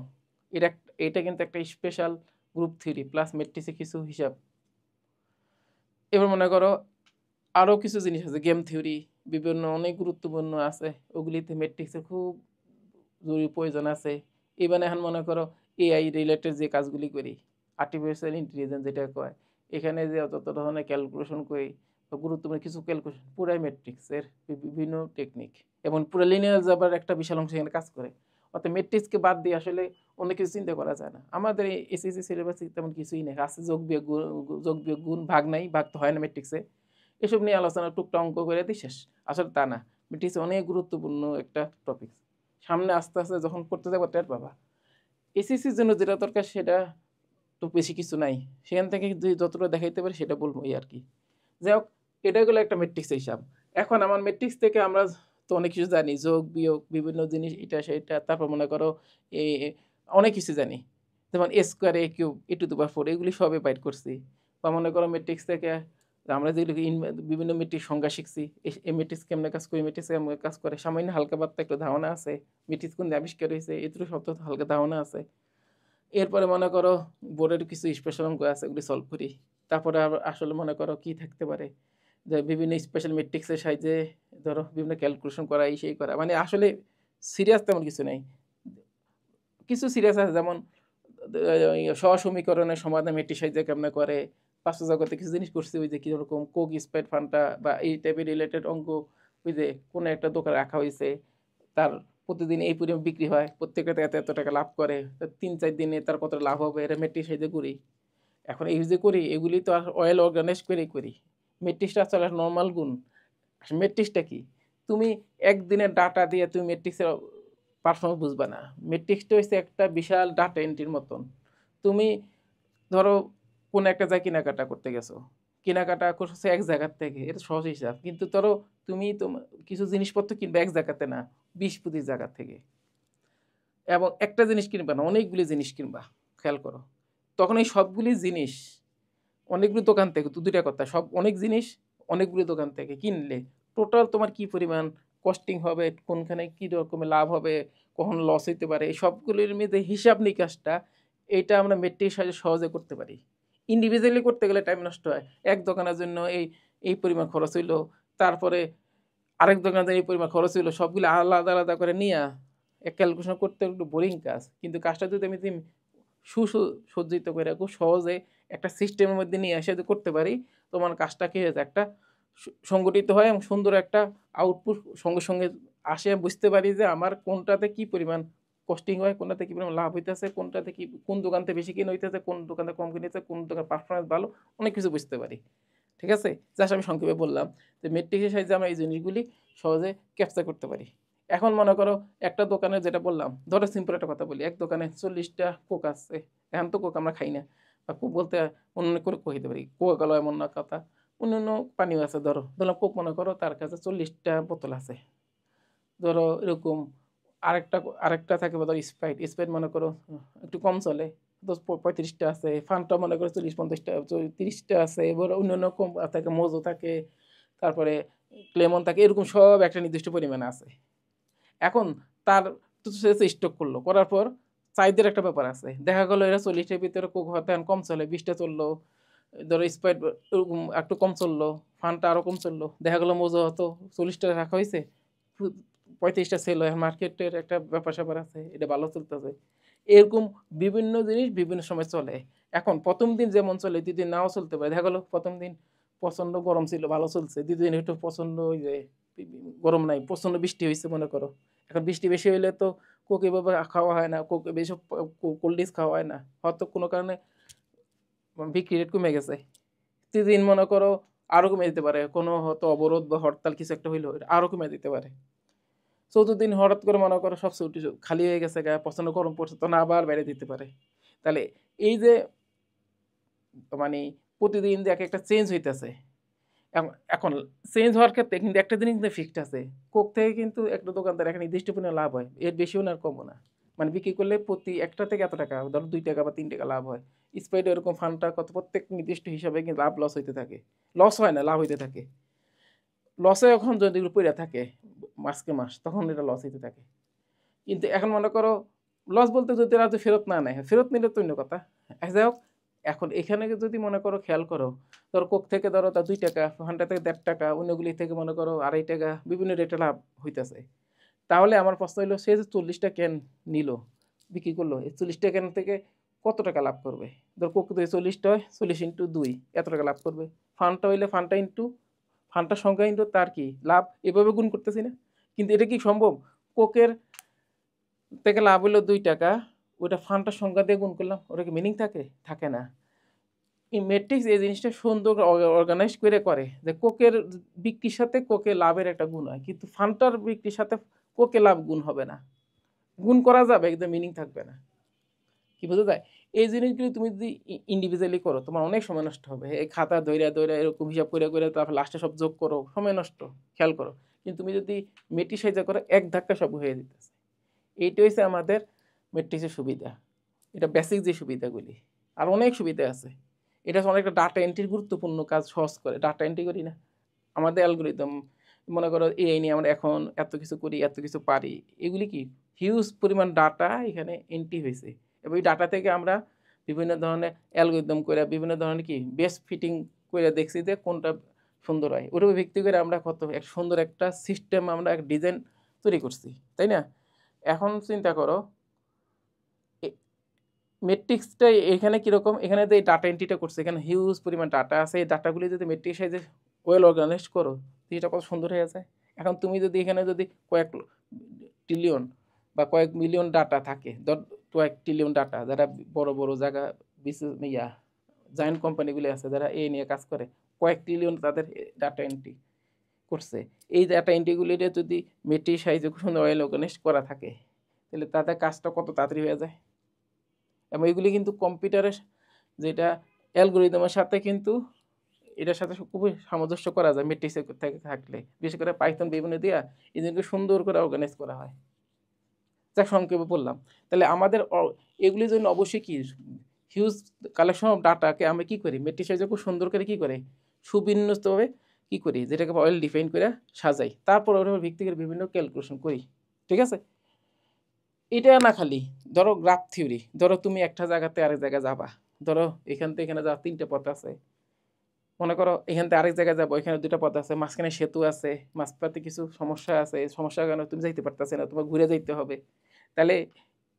এটা এটা কিন্তু একটা স্পেশাল গ্রুপ থিওরি প্লাস ম্যাট্রিক্সে কিছু হিসাব। এবার মনে করো আরও কিছু জিনিস আছে, গেম থিওরি, বিভিন্ন অনেক গুরুত্বপূর্ণ আছে, ওগুলিতে ম্যাট্রিক্সের খুব জরুরি প্রয়োজন আছে। ইভেন এখন মনে করো এআই রিলেটেড যে কাজগুলি করি, আর্টিফিশিয়াল ইন্টেলিজেন্স যেটা কয়, এখানে যে যত ধরনের ক্যালকুলেশন করি, গুরুত্বপূর্ণ কিছু ক্যালকুলেশন পুরাই ম্যাট্রিক্সের বিভিন্ন টেকনিক, এবং পুরো লিনিয়ার যাবার একটা বিশাল অংশ এখানে কাজ করে। অর্থাৎ ম্যাট্রিক্সকে বাদ দিয়ে আসলে অনেক কিছু চিন্তা করা যায় না। আমাদের এই এসএসসি সিলেবাসে তেমন কিছুই নেই, আছে যোগ বিয়োগ গুণ, ভাগ নাই, ভাগ তো হয় না ম্যাট্রিক্সে, এসব নিয়ে আলোচনা টুকটাক অঙ্ক করে দিই শেষ। আসলে তা না, ম্যাট্রিক্স অনেক গুরুত্বপূর্ণ একটা টপিক, সামনে আস্তে আস্তে যখন পড়তে যাবো টের পাবা। এসএসসির জন্য যেটা দরকার সেটা তো বেশি কিছু নাই, সেখান থেকে যতটা দেখাইতে পারি সেটা বলবো এই আর কি। যাই হোক, এটা গেলো একটা ম্যাট্রিক্স হিসাব। এখন আমার ম্যাট্রিক্স থেকে আমরা তো অনেক কিছু জানি, যোগ বিয়োগ বিভিন্ন জিনিস, এটা সেটা, তারপর মনে করো এই অনেক কিছু জানি, যেমন A square A cube A to the power 4, এগুলি সবে বাইট করছি। বা মনে করো ম্যাট্রিক্স থেকে আমরা যেগুলো বিভিন্ন ম্যাট্রিক্স সংজ্ঞা শিখছি, এই ম্যাট্রিক্স কেমনে কাজ করে, ম্যাট্রিক্স কেমনে কাজ করে, সামান্য হালকা পাতলা একটা ধারণা আছে। ম্যাট্রিক্স কোন আবিষ্কার হয়েছে এগুলো সব তো হালকা ধারণা আছে। এরপরে মনে করো বোর্ডের কিছু স্পেশাল অঙ্ক আছে, ওগুলি সলভ করি। তারপরে আসলে মনে করো কি থাকতে পারে, যে বিভিন্ন স্পেশাল ম্যাট্রিক্সের সাহায্যে ধরো বিভিন্ন ক্যালকুলেশন করা, এই সেই করা, মানে আসলে সিরিয়াস তেমন কিছু নেই। কিছু সিরিয়াস আছে, যেমন সহসমীকরণের সমাধান ম্যাট্রিক্স সাহায্যে কেমনে করে, পাঁচটা জগতে কিছু জিনিস করছি, ওই যে কীরকম কোক স্প্রেড ফান্ডা বা এই টাইপের রিলেটেড অঙ্ক, ওই যে কোনো একটা দোকান রাখা হয়েছে, তার প্রতিদিন এই পরিমাণ বিক্রি হয়, প্রত্যেকটা এত এত টাকা লাভ করে, 3-4 দিনে তার কত লাভ হবে, এটা ম্যাট্রিক্স সাহায্যে করি। এখন এই যে করি এগুলি তো আর অয়েল অর্গানাইজ করেই করি। ম্যাট্রিক্সটা আসলে নর্মাল গুণ। ম্যাট্রিক্সটা কি, তুমি একদিনের ডাটা দিয়ে তুমি ম্যাট্রিক্সের পারফরমেন্স বুঝবা না। ম্যাট্রিক্সটা হচ্ছে একটা বিশাল ডাটা এন্ট্রির মতন। তুমি ধরো কোনো একটা জায়গায় কেনাকাটা করতে গেছো, কেনাকাটা করছো এক জায়গার থেকে, এটা সহজ হিসাব, কিন্তু ধরো তুমি তো কিছু জিনিসপত্র কিনবে এক জায়গাতে না, 20-25 জায়গা থেকে, এবং একটা জিনিস কিনবা না, অনেকগুলি জিনিস কিনবা, খেয়াল করো। তখন এই সবগুলি জিনিস অনেকগুলি দোকান থেকে, তো দুইটা কথা, সব অনেক জিনিস অনেকগুলি দোকান থেকে কিনলে টোটাল তোমার কি পরিমাণ কস্টিং হবে, কোনখানে কী রকমের লাভ হবে, কখন লস হইতে পারে, এই সবগুলির মধ্যে হিসাব নিকাশটা, এইটা আমরা ম্যাট্রিক্স সাহায্যে সহজে করতে পারি। ইন্ডিভিজুয়ালি করতে গেলে টাইম নষ্ট হয়। এক দোকানের জন্য এই পরিমাণ খরচ হইলো, তারপরে আরেক দোকানে এই পরিমাণ খরচ হইলো, সবগুলো আলাদা আলাদা করে নিয়ে এক ক্যালকুলেশন করতে একটু বোরিং কাজ। কিন্তু কাজটা যদি আমি সুসজ্জিত করে খুব সহজে একটা সিস্টেমের মধ্যে নিয়ে এসে যদি করতে পারি, তোমার কাজটা কি হয়েছে একটা সংগঠিত হয় এবং সুন্দর একটা আউটপুট সঙ্গে সঙ্গে আসে। বুঝতে পারি যে আমার কোনটাতে কি পরিমাণ কস্টিং হয়, কোনটাতে কি পরিমাণ লাভ হইতেছে, কোনটাতে কি কোন দোকানতে বেশি কিনে হইতেছে, কোন দোকানে কম কিনেছে, কোন দোকানের পারফরমেন্স ভালো, অনেক কিছু বুঝতে পারি। ঠিক আছে, জাস্ট আমি সংক্ষেপে বললাম যে মেট্রিক্সের সাহায্যে আমরা এই জিনিসগুলি সহজে ক্যাপচার করতে পারি। এখন মনে করো একটা দোকানে, যেটা বললাম, ধরো সিম্পল একটা কথা বলি, এক দোকানে 40টা কোক আছে। এখন তো কোক আমরা খাই না, বা কোক বলতে অন্য করে কইতে পারি, কোকা কোলা এমন না কথা, অন্য পানিও আছে। ধরো কোক মনে করো তার কাছে 40টা বোতল আছে। ধরো এরকম আরেকটা আরেকটা থাকে ধরো স্প্রাইট মনে করো একটু কম চলে, 35টা আছে। ফান্টা মনে করো 40-50টা 30টা আছে। এবার অন্যান্য কম থাকে, মোজো থাকে, তারপরে ক্লেমন থাকে, এরকম সব একটা নির্দিষ্ট পরিমাণে আছে। এখন তার সে স্টক করলো, করার পর চাহিদার একটা ব্যাপার আছে। দেখা গেলো এরা 40টার ভিতরে কোক হয়তো এখন কম চলে, 20টা চললো। ধরো স্প্রাইট এরকম একটু কম চললো, ফান্টা আরও কম চললো। দেখা গেলো মোজো হয়তো 40টা রাখা হয়েছে, 35টা সেল হয়। মার্কেটের একটা ব্যাপার স্যাপার আছে, এটা ভালো চলতেছে। এরকম বিভিন্ন জিনিস বিভিন্ন সময় চলে। এখন প্রথম দিন যেমন চলে, দ্বিতীয় দিন নাও চলতে পারে। দেখা গেলো প্রথম দিন প্রচণ্ড গরম ছিল, ভালো চলছে। দ্বিতীয় দিন একটু প্রচণ্ড ওই যে গরম নাই, প্রচণ্ড বৃষ্টি হয়েছে মনে করো। এখন বৃষ্টি বেশি হইলে তো কোক এভাবে খাওয়া হয় না, কোক বেশি কোল্ড ড্রিঙ্কস খাওয়া হয় না, হয়তো কোনো কারণে বিক্রি রেট কমে গেছে। তৃতীয় দিন মনে করো আরও কমে দিতে পারে, কোনো হয়তো অবরোধ বা হরতাল কিছু একটা হইলো, আরও কমে দিতে পারে। চতুর্থ দিন হঠাৎ করে মনে করো সব ছুটি খালি হয়ে গেছে, গায়ে প্রচণ্ড গরম পড়ছে, তো না আবার বাইরে দিতে পারে। তাহলে এই যে মানে প্রতিদিন যে এক একটা চেঞ্জ হইতেছে। এখন চেঞ্জ হওয়ার ক্ষেত্রে কিন্তু একটা জিনিস কিন্তু ফিক্সড আছে, কোক থেকে কিন্তু একটা দোকানদার একটা নির্দিষ্ট পরিমাণ লাভ হয়, এর বেশিও না আর কমও না। মানে বিক্রি করলে প্রতি একটা থেকে এত টাকা, ধরো 2 টাকা বা 3 টাকা লাভ হয়। স্প্রাইট এরকম ফান্ডটা কত প্রত্যেক নির্দিষ্ট হিসাবে কিন্তু লাভ লস হইতে থাকে, লস হয় না, লাভ হইতে থাকে। লসে এখন যদি পড়ে থাকে মাসকে মাস, তখন এটা লস হইতে থাকে। কিন্তু এখন মনে করো লস বলতে যদি এরা ফেরত না নেয়, ফেরত নিলে তো অন্য কথা। যাই হোক, এখন এখানে যদি মনে করো খেয়াল করো, ধরো কোক থেকে ধরো তার 2 টাকা, ফান্টা থেকে 1.5 টাকা, অন্যগুলি থেকে মনে করো 2.5 টাকা, বিভিন্ন রেটে লাভ হইতেছে। তাহলে আমার প্রশ্ন হলো, সে যে 40টা ক্যান নিল, বিক্রি করলো, এই 40টা ক্যান থেকে কত টাকা লাভ করবে? ধর কোক থেকে 40টা হয়, 40 ইন্টু 2 এত টাকা লাভ করবে। ফান্ডটা হইলে ফান্ডটা ইন্টু ফান্ডটার সংখ্যা ইন্টু তার কি লাভ, এভাবে গুণ করতেছি না? কিন্তু এটা কি সম্ভব? কোকের থেকে লাভ হলো 2 টাকা, ওইটা ফান্ডটার সংখ্যা দিয়ে গুণ করলাম, ওটা কি মিনিং থাকে? থাকে না। এই ম্যাট্রিক্স এই জিনিসটা সুন্দর অর্গানাইজ করে যে কোকের বিক্রির সাথে কোকের লাভের একটা গুণ হয়, কিন্তু ফান্ডটার বিক্রির সাথে কোকে লাভ গুণ হবে না। গুণ করা যাবে, কিন্তু মিনিং থাকবে না। কি বোঝা যায়? এই জিনিসগুলো তুমি যদি ইন্ডিভিজুয়ালি করো, তোমার অনেক সময় নষ্ট হবে। এই খাতা ধইরা এরকম হিসাব করে তারপর লাস্টে সব যোগ করো, সময় নষ্ট। খেয়াল করো। কিন্তু তুমি যদি মেট্রিক্স করো, এক ধাক্কা সব হয়ে যেতেছে। এইটা হচ্ছে আমাদের মেট্রিক্সের সুবিধা। এটা বেসিক যে সুবিধাগুলি, আর অনেক সুবিধা আছে। এটা অনেকটা ডাটা এন্ট্রির গুরুত্বপূর্ণ কাজ সহজ করে। ডাটা এন্ট্রি করি না আমাদের অ্যালগরিদম, মনে করো এআই নিয়ে আমরা এখন এত কিছু করি, এত কিছু পারি। এগুলি কি হিউজ পরিমাণ ডাটা এখানে এন্ট্রি হয়েছে, এবং এই ডাটা থেকে আমরা বিভিন্ন ধরনের অ্যালগরিদম করে, বিভিন্ন ধরনের কি বেস্ট ফিটিং করে দেখছি যে কোনটা সুন্দর হয়। ওর উপর ভিত্তি করে আমরা কত এক সুন্দর একটা সিস্টেম, আমরা এক ডিজাইন তৈরি করছি, তাই না? এখন চিন্তা করো মেট্রিক্সটা এখানে কীরকম, এখানে যে ডাটা এন্ট্রিটা করছে, এখানে হিউজ পরিমাণ ডাটা আছে। এই ডাটাগুলি যদি মেট্রিক্স সাইজে ওয়েল অর্গানাইজ করো, এটা কত সুন্দর হয়ে যায়। এখন তুমি যদি এখানে যদি কয়েক ট্রিলিয়ন বা কয়েক মিলিয়ন ডাটা থাকে, কয়েক ট্রিলিয়ন ডাটা, যারা বড় বড় জায়গা বিশেষ জায়েন্ট কোম্পানিগুলি আছে যারা এই নিয়ে কাজ করে, কয়েক ট্রিলিয়ন তাদের ডাটা এন্ট্রি করছে। এই ডাটা এন্ট্রিগুলিতে যদি মেট্রিক্স সাইজে খুব সুন্দর ওয়েল অর্গানাইজ করা থাকে, তাহলে তাদের কাজটা কত তাড়াতাড়ি হয়ে যায়। এবং এগুলি কিন্তু কম্পিউটারের যেটা অ্যালগরিদমের সাথে কিন্তু এটার সাথে খুবই সামঞ্জস্য করা যায় মেট্রিক্সের থেকে থাকলে। বিশেষ করে পাইথন বিভিন্ন দিয়া এই জিনিসকে সুন্দর করে অর্গানাইজ করা হয়, যা সংক্ষেপে বললাম। তাহলে আমাদের এগুলির জন্য অবশ্যই কি হিউজ কালেকশন অফ ডাটাকে আমরা কী করি, মেট্রিক্সে খুব সুন্দর করে কী করে সুবিন্যস্তভাবে কী করি, যেটাকে ওয়েল ডিফাইন করে সাজাই, তারপর ওর উপর ভিত্তি করে বিভিন্ন ক্যালকুলেশন করি। ঠিক আছে? এটা না খালি ধরো গ্রাফ থিওরি, ধরো তুমি একটা জায়গাতে আরেক জায়গায় যাবা, ধরো এখান থেকে এখানে যাওয়ার 3টে পথ আছে, মনে করো এখান থেকে আরেক জায়গায় যাবো, এখানে 2টা পথ আছে, মাঝখানে সেতু আছে, মাঝপথে কিছু সমস্যা আছে, এই সমস্যার কারণে তুমি যাইতে পারতেছে না, তোমার ঘুরে যাইতে হবে। তাহলে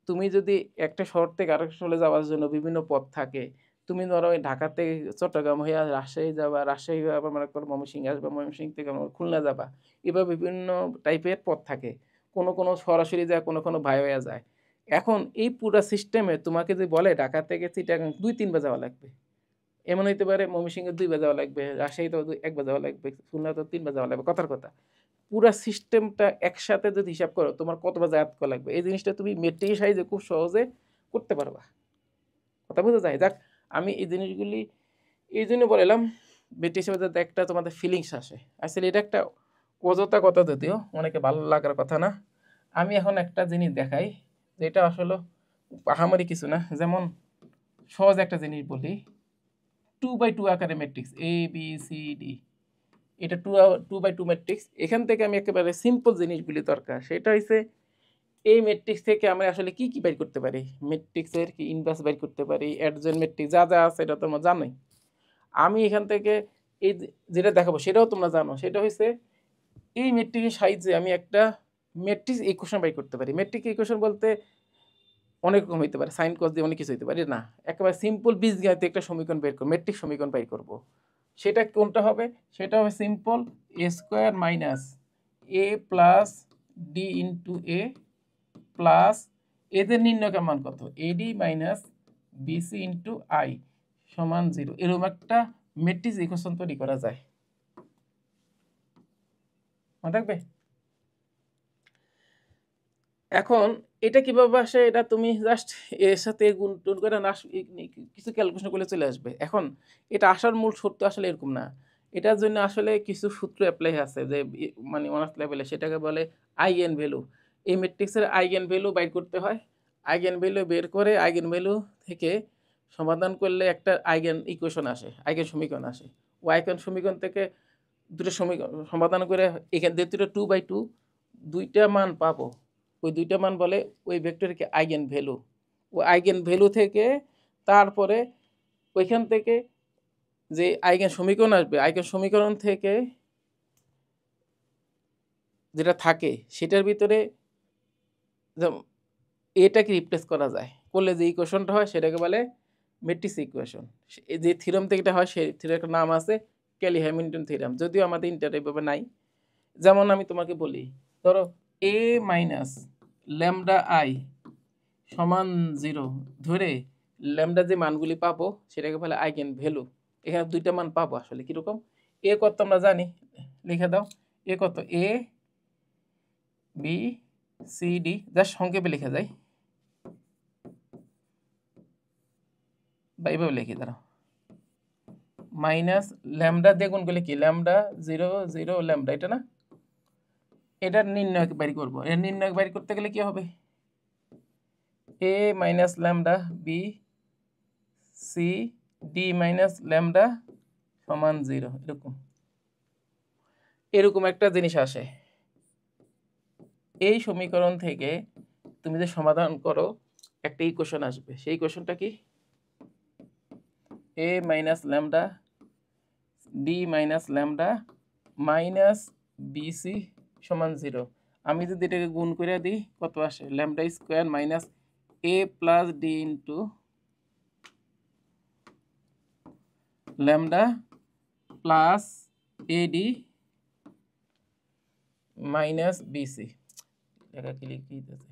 তুমি যদি একটা শহর থেকে আরেক শহরে যাওয়ার জন্য বিভিন্ন পথ থাকে, তুমি ধরো ওই ঢাকা থেকে চট্টগ্রাম হয়ে রাজশাহী যাবা, রাজশাহী হয়ে আবার মনে করো ময়মনসিংহ আসবা, ময়মনসিংহ থেকে খুলনা যাবা, এবার বিভিন্ন টাইপের পথ থাকে, কোনো কোনো সরাসরি যায়, কোনো কোনো ভাইয়া যায়। এখন এই পুরো সিস্টেমে তোমাকে যদি বলে ঢাকা থেকে চিটাগাং 2-3 বার যাওয়া লাগবে, এমন হইতে পারে ময়মনসিংহে 2 বার যাওয়া লাগবে, রাজশাহীতেও 1 বার যাওয়া লাগবে, খুলনাতেও 3 বার যাওয়া লাগবে, কথার কথা। পুরা সিস্টেমটা একসাথে যদি হিসাব করো তোমার কতবার যাতায়াত করা লাগবে, এই জিনিসটা তুমি মেট্রিক সাইজে খুব সহজে করতে পারবা। কথা বুঝতে যায়? যাক, আমি এই জিনিসগুলি এই জন্য বললাম, মেট্রিক হিসেবে যাতে একটা তোমাদের ফিলিংস আসে। আসলে এটা একটা অযথা কথা, যদিও অনেকে ভালো লাগার কথা না। আমি এখন একটা জিনিস দেখাই, যেটা আসলে আহামরি কিছু না। যেমন সহজ একটা জিনিস বলি, 2x2 আকারে ম্যাট্রিক্স ABCD, এটা 2x2 ম্যাট্রিক্স। এখান থেকে আমি একেবারে সিম্পল জিনিসগুলি দরকার, সেটা হচ্ছে এই ম্যাট্রিক্স থেকে আমরা আসলে কি কি বের করতে পারি। ম্যাট্রিক্সের কি ইনভার্স বের করতে পারি, অ্যাডজয়েন্ট ম্যাট্রিক্স যা যা আছে এটা তোমরা জানোই। আমি এখান থেকে এই যেটা দেখাবো সেটাও তোমরা জানো, সেটা হচ্ছে এই ম্যাট্রিক্সের সাহায্যে আমি একটা ম্যাট্রিক্স ইকুয়েশন বের করতে পারি। ম্যাট্রিক্স ইকুয়েশন বলতে অনেক রকম হইতে পারে, সাইন কস দিয়ে অনেক কিছু হইতে পারে না, একেবারে সিম্পল বীজগণিত একটা সমীকরণ বের করব, ম্যাট্রিক্স সমীকরণ বের করব। সেটা কোনটা হবে? সেটা হবে simple a² - a plus D into A plus এদের নির্ণয়কের মান কত, AD minus BC into I সমান 0। এরকম একটা ম্যাট্রিক্স ইকুয়েশন তৈরি করা যায়, মনে থাকবে? এখন এটা কিভাবে আসে, এটা তুমি জাস্ট এর সাথে গুণ টুন করে না কিছু ক্যালকুলেশন করলে চলে আসবে। এখন এটা আসার মূল সূত্র আসলে এরকম না, এটার জন্য আসলে কিছু সূত্র অ্যাপ্লাই আছে, যে মানে অনার্স লেভেলে সেটাকে বলে আইগেন ভ্যালু। এই ম্যাট্রিক্সের আইগেন ভ্যালু বাইর করতে হয়, আইগেন ভ্যালু বের করে আইগেন ভ্যালু থেকে সমাধান করলে একটা আইগেন ইকুয়েশন আসে, আইগেন সমীকরণ আসে। ও আইগেন সমীকরণ থেকে দুটো সমীকরণ সমাধান করে এখান থেকে 2x2 দুইটা মান পাবো, ওই দুইটা মান বলে ওই ভেক্টরকে আইগেন ভ্যালু। ও আইগেন ভ্যালু থেকে তারপরে ওইখান থেকে যে আইগেন সমীকরণ আসবে, আইগেন সমীকরণ থেকে যেটা থাকে সেটার ভিতরে এটাকে রিপ্লেস করা যায়, করলে যে ইকুয়েশনটা হয় সেটাকে বলে ম্যাট্রিক্স ইকুয়েশন। যে থিওরাম থেকে এটা হয় সেই থিওরামের নাম আছে ক্যালি হ্যামিল্টন থিওরাম, যদিও আমাদের ইন্টারে এভাবে নাই। যেমন আমি তোমাকে বলি, ধরো a মাইনাস ল্যামডা আই সমান 0 ধরে ল্যামডা যে মানগুলি পাবো সেটাকে বলে আইগেন ভ্যালু। এখানে দুইটা মান পাবো, আসলে কীরকম, এ কত আমরা জানি, লিখে দাও, এ কত, এ বি সি ডি, যা সংক্ষেপে লেখা যায় বা এভাবে লিখে দাও, মাইনাস ল্যামডা দিয়ে গুণ করলে কি, ল্যামডা 0 0 ল্যামডা, এটা না, এটার নির্ণয় বের করবো। এর নির্ণয় বের করতে গেলে কি হবে, A minus lambda B C D minus lambda সমান 0, এরকম এরকম একটা জিনিস আসে। এই সমীকরণ থেকে তুমি যে সমাধান করো একটা ইকুয়েশন আসবে, সেই ইকুয়েশনটা কি, A minus lambda D minus lambda minus BC সমান 0। আমি যদি এটাকে গুণ করে দিই কত আসে, lambda square minus A plus D into lambda plus AD minus BC, এটা কি লিখি দিতেছে,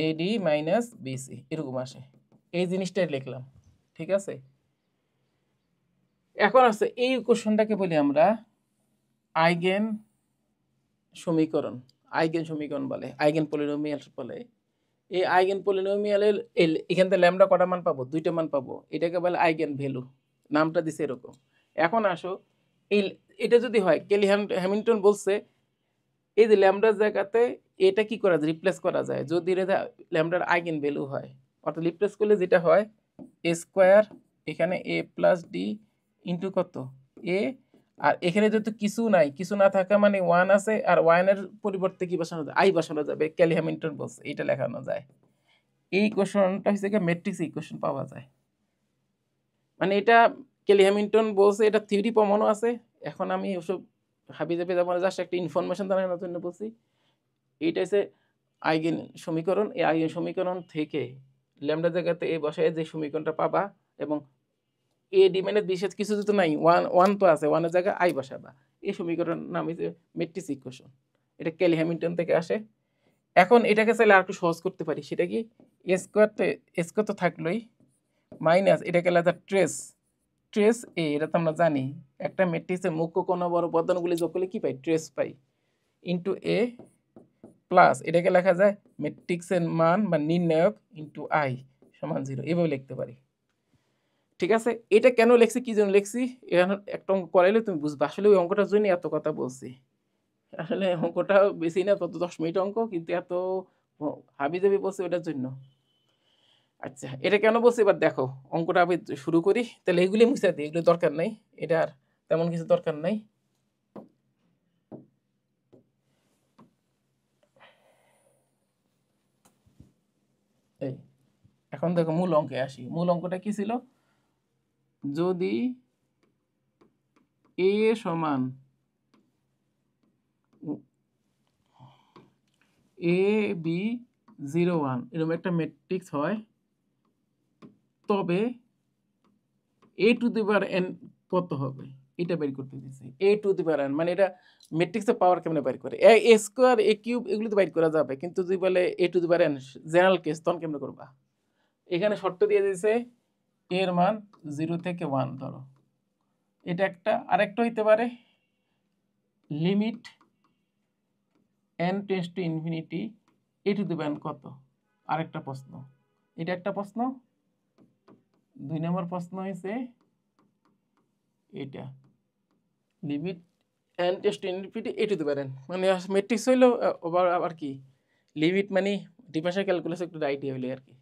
এডি মাইনাস বিসি, এরকম আসে। এই জিনিসটাই লিখলাম, ঠিক আছে। এখন আছে এই ইকুয়েশনটাকে বলি আমরা আইগেন সমীকরণ, আইগেন সমীকরণ বলে, আইগেন পলিনোমিয়াল বলে। এই আইগেন পলিনোমিয়ালের এখান থেকে ল্যামডা কটা মান পাবো, দুইটা মান পাবো, এটাকে বলে আইগেন ভ্যালু, নামটা দিছে এরকম। এখন আসো এই এটা যদি হয়, কেলি হ্যামিল্টন বলছে এই যে ল্যামডার জায়গাতে এটা কি করা যায়, রিপ্লেস করা যায় যদি এটা ল্যামডার আইগেন ভ্যালু হয়, অর্থাৎ রিপ্লেস করলে যেটা হয় এ স্কোয়ার, এখানে এ প্লাস ডি ইন্টু কত, এ আর এখানে যেহেতু কিছু নাই, কিছু না থাকা মানে 1 আছে, আর 1 এর পরিবর্তে কি বসানো যায়, আই বসানো যাবে। ক্যালি হ্যামিল্টন বলছে এটা লেখানো যায়। এই ইকুয়েশনটা হচ্ছে কি ম্যাট্রিক্স ইকুয়েশন পাওয়া যায়। মানে এটা ক্যালি হ্যামিল্টন বলছে, এটা থিওরি প্রমাণও আছে। এখন আমি ওসব হাবিজাবি যাব না, জাস্ট একটা ইনফরমেশন জানানোর জন্য বলছি। এইটা হচ্ছে আইগেন সমীকরণ। এই আইগেন সমীকরণ থেকে ল্যামডা জায়গাতে এ বসায় যে সমীকরণটা পাবা, এবং এ ডি মানে বিশেষ কিছু তো নাই, ওয়ান তো আছে, ওয়ানের জায়গায় আই বসাবা। এই সমীকরণ নাম হচ্ছে ম্যাট্রিক্স ইকুয়েশন। এটা ক্যালি হ্যামিল্টন থেকে আসে। এখন এটাকে চাইলে আর একটু সহজ করতে পারি, সেটা কি স্কোয়ার তো থাকলোই, মাইনাস এটাকে লেখা ট্রেস ট্রেস এ, এটা তো আমরা জানি একটা ম্যাট্রিক্সের মুখ্য কোণ বড় উপাদানগুলি যোগ করলে কি পাই, trace pi, into A plus এটাকে লেখা যায় ম্যাট্রিক্সের মান বা নির্ণায়ক ইন্টু আই সমান 0, এভাবে লিখতে পারি। ঠিক আছে, এটা কেন লিখছি, কি জন্য লিখছি, এখানে একটা অঙ্ক করাইলে তুমি বুঝবা। আসলে ওই অঙ্কটার জন্য এত কথা বলছি। আসলে অঙ্কটা বেশি না, তত 10 মিনিট অঙ্ক, কিন্তু এত হাবিজাবি বলছি ওটার জন্য। আচ্ছা, এটা কেন বলছি এবার দেখো, অঙ্কটা আমি শুরু করি। তাহলে এগুলি মুছে দিই, এগুলো দরকার নাই, এটা আর তেমন কিছু দরকার নাই। এই এখন দেখো মূল অঙ্কে আসি। মূল অঙ্কটা কি ছিল, যদি এ সমান এ বি 0 1 এরকম একটা ম্যাট্রিক্স হয়, তবে এ টু দি পাওয়ার এন কত হবে, এটা বের করতে দিয়েছে। এ টু দি পাওয়ার এন মানে এটা ম্যাট্রিক্সের পাওয়ার কেমনে বের করে, এ স্কোয়ার এ কিউব এগুলো তো বের করা যাবে, কিন্তু যদি বলে A to the power N general case, তখন কেমনে করবা। এখানে শর্ত দিয়ে দিয়েছে এর মান 0 থেকে 1 ধরো, এটা একটা। আরেকটা হইতে পারে limit n tends to infinity A to the power N কত, আরেকটা প্রশ্ন। এটা একটা প্রশ্ন। 2 নম্বর প্রশ্ন হয়েছে এটা, limit n tends to infinity A to the power N, মানে ম্যাট্রিক্স হইলো আবার কি লিমিট মানে ডিফারেনশিয়াল ক্যালকুলাস একটু আইডিয়া হইলো আর কি।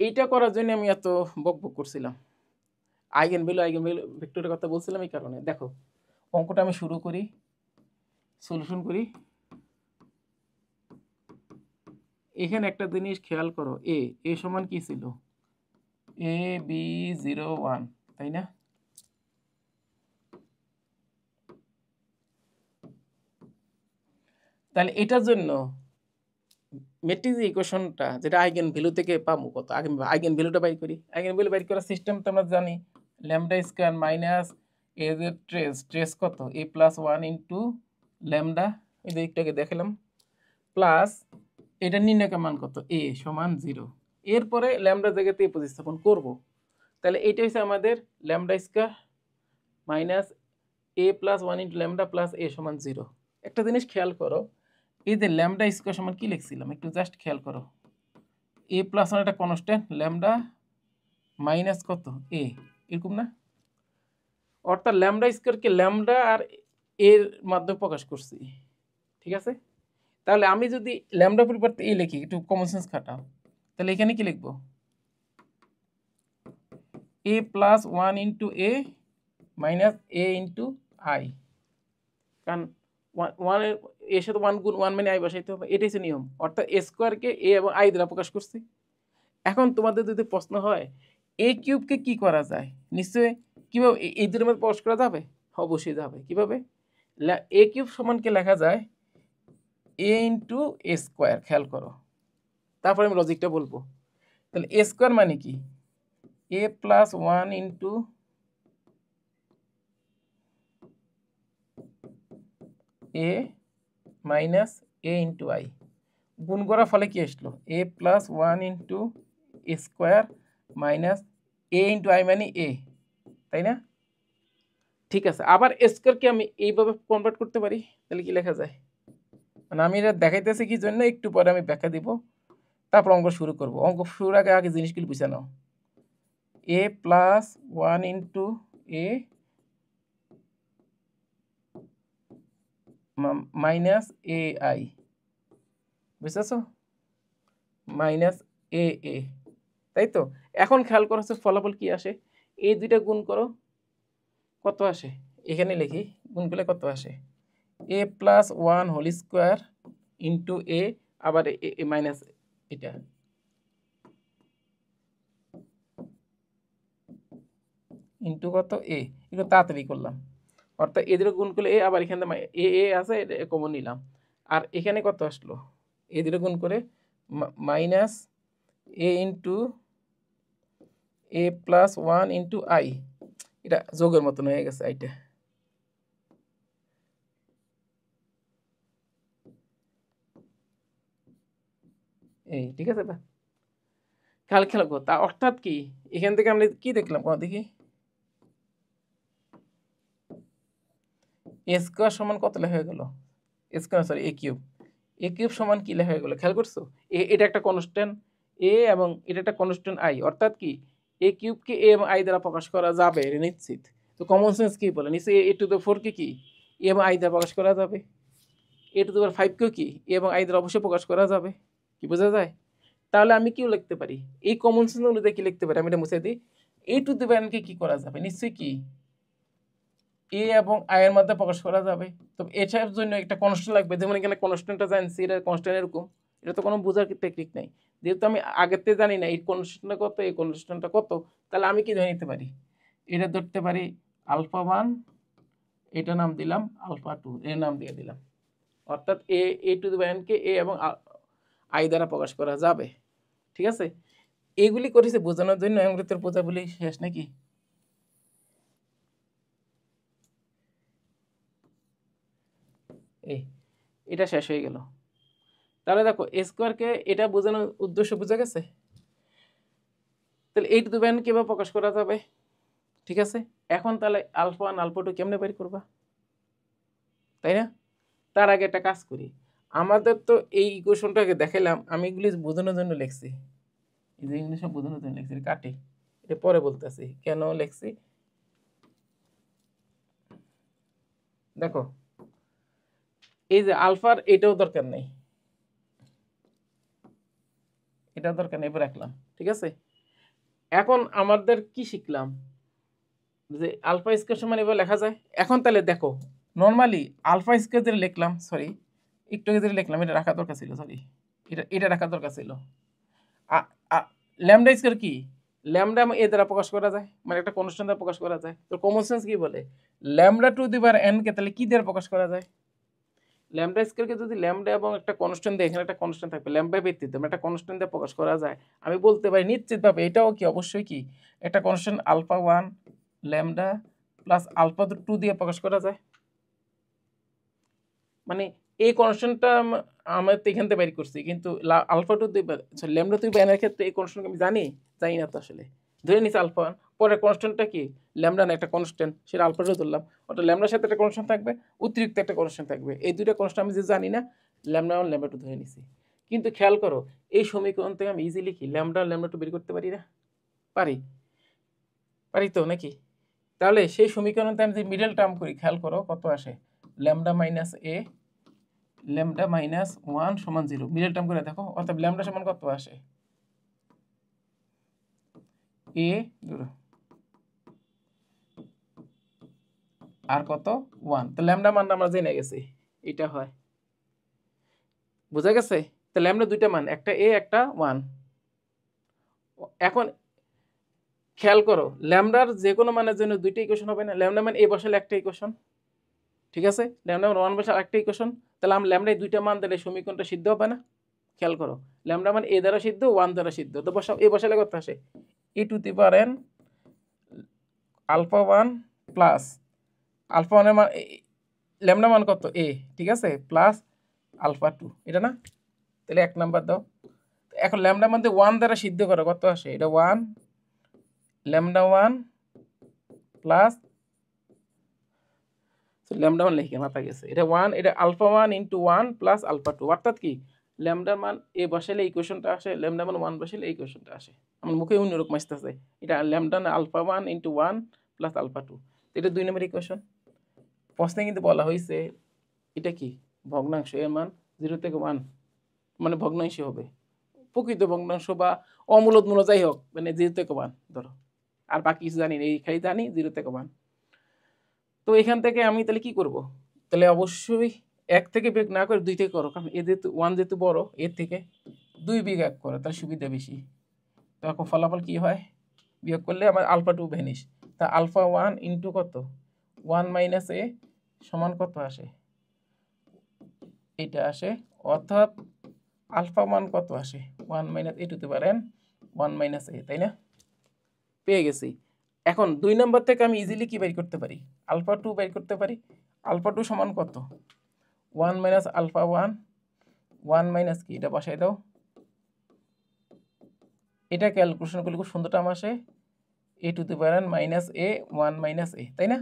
এইটা করার জন্য আমি এত বকবক করছিলাম। আইগেন ভ্যালু ভেক্টরের কথা বলছিলাম এই কারণে। দেখো অঙ্কটা আমি শুরু করি, সলিউশন করি। এখানে একটা জিনিস খেয়াল করো, এ সমান কি ছিল, এ বি 0 1, তাই না? তাহলে এটার জন্য ম্যাট্রিক্স ইকুয়েশনটা যেটা আইগেন ভ্যালু থেকে পাবো কত, আইগেন ভ্যালুটা বাইর করি। আইগেন ভ্যালু বাইর করার সিস্টেম তো আমরা জানি, ল্যামডা স্কয়ার মাইনাস এ এর ট্রেস কত, এ প্লাস 1 ইন্টু ল্যামডা, এই যে একটু আগে দেখালাম, প্লাস এটা নির্ণায়কের মান কত, এ সমান 0। এরপরে ল্যামডা জায়গাতে প্রতিস্থাপন করব। তাহলে এইটা হচ্ছে আমাদের lambda square minus A plus 1 into lambda plus এ সমান 0। একটা জিনিস খেয়াল করো, এই যে ল্যামডা স্কয়ার সমান কি লিখছিলাম, একটু জাস্ট খেয়াল করো, এ প্লাস 1 একটা কনস্ট্যান্ট, ল্যামডা মাইনাস কত এ, এরকম না? অর্থাৎ ল্যামডা স্কয়ারকে ল্যামডা আর এর মাধ্যমে প্রকাশ করছি। ঠিক আছে, তাহলে আমি যদি ল্যামডা পরিবর্তে এ লিখি, একটু কমন সেন্স খাটাও, তাহলে এখানে কি লিখবো, A plus 1 into A minus A into I, কারণ ওয়ান এর সাথে 1 গুণ 1 মানে আই বসাইতে হবে, এটাই হচ্ছে নিয়ম। অর্থাৎ এ স্কোয়ারকে এ এবং আই দ্বারা প্রকাশ করছি। এখন তোমাদের যদি প্রশ্ন হয় এ কিউবকে কি করা যায়, নিশ্চয়ই কীভাবে এই দুটোর মধ্যে প্রকাশ করা যাবে, অবশ্যই যাবে। কীভাবে, এ কিউব সমানকে লেখা যায় এ ইন্টু এ স্কোয়ার, খেয়াল করো, তারপরে আমি লজিকটা বলবো। তাহলে এ স্কোয়ার মানে কি, A plus 1 into A minus A into I, গুণ করার ফলে কি আসলো, A plus 1 into A square minus A into I মানে এ, তাই না? ঠিক আছে, আবার স্কোয়ারকে আমি এইভাবে কনভার্ট করতে পারি, তাহলে কি লেখা যায়, মানে আমি এটা দেখাইতেছি কি জন্য, একটু পরে আমি ব্যাখ্যা দিব, তারপর অঙ্ক শুরু করব। অঙ্ক শুরুর আগে আগে জিনিসগুলো বুঝে নাও, A plus 1 into A minus A I, বুঝতেছো, মাইনাস এ এ, তাই তো? এখন খেয়াল করো ফলাফল কি আসে, এই দুইটা গুণ করো কত আসে, এখানে লিখি, গুণ করলে কত আসে, a plus 1 whole square into A, আবার এ মাইনাস এটা ইন্টু কত এ, একটু তাড়াতাড়ি করলাম, অর্থাৎ এদের গুণ করলে এ, আবার এখানে এ আছে, এটা কমন নিলাম, আর এখানে কত আসলো, এদের গুণ করে minus A into A plus 1 into I, এটা যোগের মতন হয়ে গেছে আইটা। এই ঠিক আছে বা খেয়াল খেয়াল তা অর্থাৎ কি, এখান থেকে আমরা কি দেখলাম দেখি, এ স্কোয়ার সমান কত লেখা হয়ে গেল, স্কোয়ার সরি এ কিউব, এ কিউব সমান কি লেখা হয়ে গেল খেয়াল করছো, এটা একটা কনস্ট্যান্ট এ এবং এটা একটা কনস্ট্যান্ট আই, অর্থাৎ কি এ কিউবকে এ এবং আই দ্বারা প্রকাশ করা যাবে, এটা নিশ্চিত। তো কমন সেন্স কি বলে, নিশ্চয়ই এ টু দ্য 4 কে কি এ এবং আই দ্বারা প্রকাশ করা যাবে, এ টু দ্য 5 কেও কি এ এবং আই দ্বারা অবশ্যই প্রকাশ করা যাবে, কি বোঝা যায়। তাহলে আমি কিও লিখতে পারি, এই কমন সেন্স অনুযায়ী কি লিখতে পারি, আমি এটা মুছে দিই, এ টু দ্য কে কি করা যাবে, নিশ্চয়ই কি এ এবং আই এর মধ্যে প্রকাশ করা যাবে। তো এটার জন্য একটা কনস্ট্যান্ট লাগবে, যেমন এখানে কনস্ট্যান্টটা জানছি, এটা কনস্ট্যান্ট এরকম, এটা তো কোনো বোঝার টেকনিক নাই, যেহেতু আমি আগের থেকে জানি না এই কনস্ট্যান্টটা কত, এই কনস্ট্যান্টটা কত, তাহলে আমি কি ধরে নিতে পারি, এটা ধরতে পারি আলফা 1, এটা নাম দিলাম আলফা 2, এর নাম দিয়ে দিলাম, অর্থাৎ এ টু দ্য কে এ এবং আই দ্বারা প্রকাশ করা যাবে। ঠিক আছে, এগুলি করেছে বোঝানোর জন্য, আমি তোর বোঝা বলি শেষ নাকি, এটা শেষ হয়ে গেল। তাহলে দেখো স্কোয়ারকে এটা বোঝানোর উদ্দেশ্য বোঝা গেছে, তাহলে এই টু দ্য কিভাবে প্রকাশ করা যাবে। ঠিক আছে, এখন তাহলে আলফা 1 আলফা 2 কেমনে বের করবা, তাই না। তার আগে একটা কাজ করি, আমাদের তো এই ইকুয়েশনটাকে দেখাইলাম, আমি এগুলি বোঝানোর জন্য লিখছি, এই যে এগুলি সব বোঝানোর জন্য লিখছি, কাটি, এটা পরে বলতেছি কেন লিখছি। দেখো এই যে আলফার এটাও দরকার নেই, এটাও দরকার নেই, এবার রাখলাম। ঠিক আছে, এখন আমাদের কি শিখলাম, যে আলফা স্কোয়ার সমান এবার লেখা যায়। এখন তাহলে দেখো নর্মালি আলফা স্কোয়ার যেটা লিখলাম, সরি একটু আগে যেটা লিখলাম, এটা রাখা দরকার ছিল, সরি এটা রাখা দরকার ছিল। ল্যামডা স্কোয়ার কি, ল্যামডা এ দ্বারা প্রকাশ করা যায়, মানে একটা কনস্ট্যান্ট দ্বারা প্রকাশ করা যায়। তো কমন সেন্স কি বলে, lambda two the power N K তাহলে কি দ্বারা প্রকাশ করা যায়, ল্যামডা স্কোয়ারকে যদি ল্যামডা এবং একটা কনস্ট্যান্ট দেয়, এখানে একটা কনস্ট্যান্ট থাকবে, ল্যামডা ভিত্তিতে একটা কনস্ট্যান্ট দিয়ে প্রকাশ করা যায়, আমি বলতে পারি নিশ্চিতভাবে এটাও কি অবশ্যই কি একটা constant alpha 1 lambda plus alpha 2 দিয়ে প্রকাশ করা যায়। মানে এই কনস্ট্যান্টটা আমরা তো এখান থেকে বের করছি, কিন্তু আলফা 2 দিয়ে ল্যামডা 2 এর ক্ষেত্রে এই কনস্ট্যান্ট আমি জানি না তো আসলে, ধরে নিচ্ছি আলফা 1, পরে কনস্ট্যান্টটা কি ল্যামডা না একটা কনস্ট্যান্ট, সেটা আলফা 2 ধরলাম, ওটা ল্যামডার সাথে একটা কনস্ট্যান্ট থাকবে, অতিরিক্ত একটা কনস্ট্যান্ট থাকবে, এই দুইটা কনস্ট্যান্ট আমি যে জানি না, ল্যামডা 1 ল্যামডা 2 ধরে নিছি। কিন্তু খেয়াল করো এই সমীকরণ থেকে আমি ইজিলি কি ল্যামডা ল্যামডা 2 বের করতে পারি না, পারি পারি তো নাকি। তাহলে সেই সমীকরণতে আমি যে মিডল টার্ম করি, খেয়াল করো কত আসে, ল্যামডা মাইনাস এ ল্যামডা মাইনাস 1 সমান 0, মিডল টার্ম করে দেখো, অর্থাৎ ল্যামডা সমান কত আসে, এ আর কত 1, তো ল্যামডা মান আমরা জেনে গেছি, এটা হয়, বোঝা গেছে। তো ল্যামডা দুইটা মান, একটা এ একটা 1। এখন খেয়াল করো ল্যামডার যে কোনো মানের জন্য দুইটা ইকুয়েশন হবে না, ল্যামডা মান এ বসালে একটা ইকুয়েশন, ঠিক আছে, ল্যামডা মান 1 বসালে একটা ইকুয়েশন, তাহলে আমরা ল্যামডায় দুইটা মান দিলে সমীকরণটা সিদ্ধ হবে না। খেয়াল করো ল্যামডা মান এ দ্বারা সিদ্ধ 1 দ্বারা সিদ্ধ, তো বসাও, এ বসালে কত আসে, e to the power n alpha 1 plus alpha 1 এর মান ল্যামডা মান কত এ, ঠিক আছে, প্লাস আলফা 2, এটা না, তাহলে 1 নাম্বার দাও। এখন ল্যামডার মধ্যে 1 দ্বারা সিদ্ধ করো, কত আসে, এটা 1 ল্যামডা 1 প্লাস ল্যামডা 1 লিখে মাথা গেছে, এটা 1, এটা আলফা 1 ইন্টু 1 প্লাস আলফা 2, অর্থাৎ কি ল্যামডার মান এ বসালে এই কোয়েশনটা আসে, ল্যামডা মান 1 বসালে এই কোয়েশনটা আসে, আমার মুখে অন্যরকম আসতেছে, এটা lambda alpha 1 into 1 plus alpha 2, এটা 2 নম্বর ইকুয়েশন। প্রশ্নে কিন্তু বলা হয়েছে এটা কি ভগ্নাংশ, এর মান 0 থেকে 1 মানে ভগ্নাংশ হবে, প্রকৃত ভগ্নাংশ বা অমূলদ মূল যাই হোক, মানে 0 থেকে 1 ধরো, আর বাকি কিছু জানি না, এই খালি জানি 0 থেকে 1। তো এখান থেকে আমি তাহলে কি করব, তাহলে অবশ্যই 1 থেকে বিয়োগ না করে 2 থেকে করো, কারণ এ যেহেতু 1 যেহেতু বড়, এর থেকে 2 বিয়োগ 1 করো, তাহলে সুবিধা বেশি। তো এখন ফলাফল কি হয়, বিয়োগ করলে আমার আলফা 2 ভ্যানিশ। তা আলফা 1 ইন্টু কত 1 মাইনাস এ সমান কত আসে, এটা আসে, অর্থাৎ আলফা 1 কত আসে 1 minus A to the power n 1 minus A, তাই না? পেয়ে গেছি। এখন 2 নম্বর থেকে আমি ইজিলি কি বের করতে পারি, আলফা 2 বের করতে পারি। আলফা 2 সমান কত 1 মাইনাস আলফা 1, 1 মাইনাস কি, এটা বসাই দাও, এটা ক্যালকুলেশন করলে খুব সুন্দর টার্ম আসে A to the power n minus A 1 minus A, তাই না?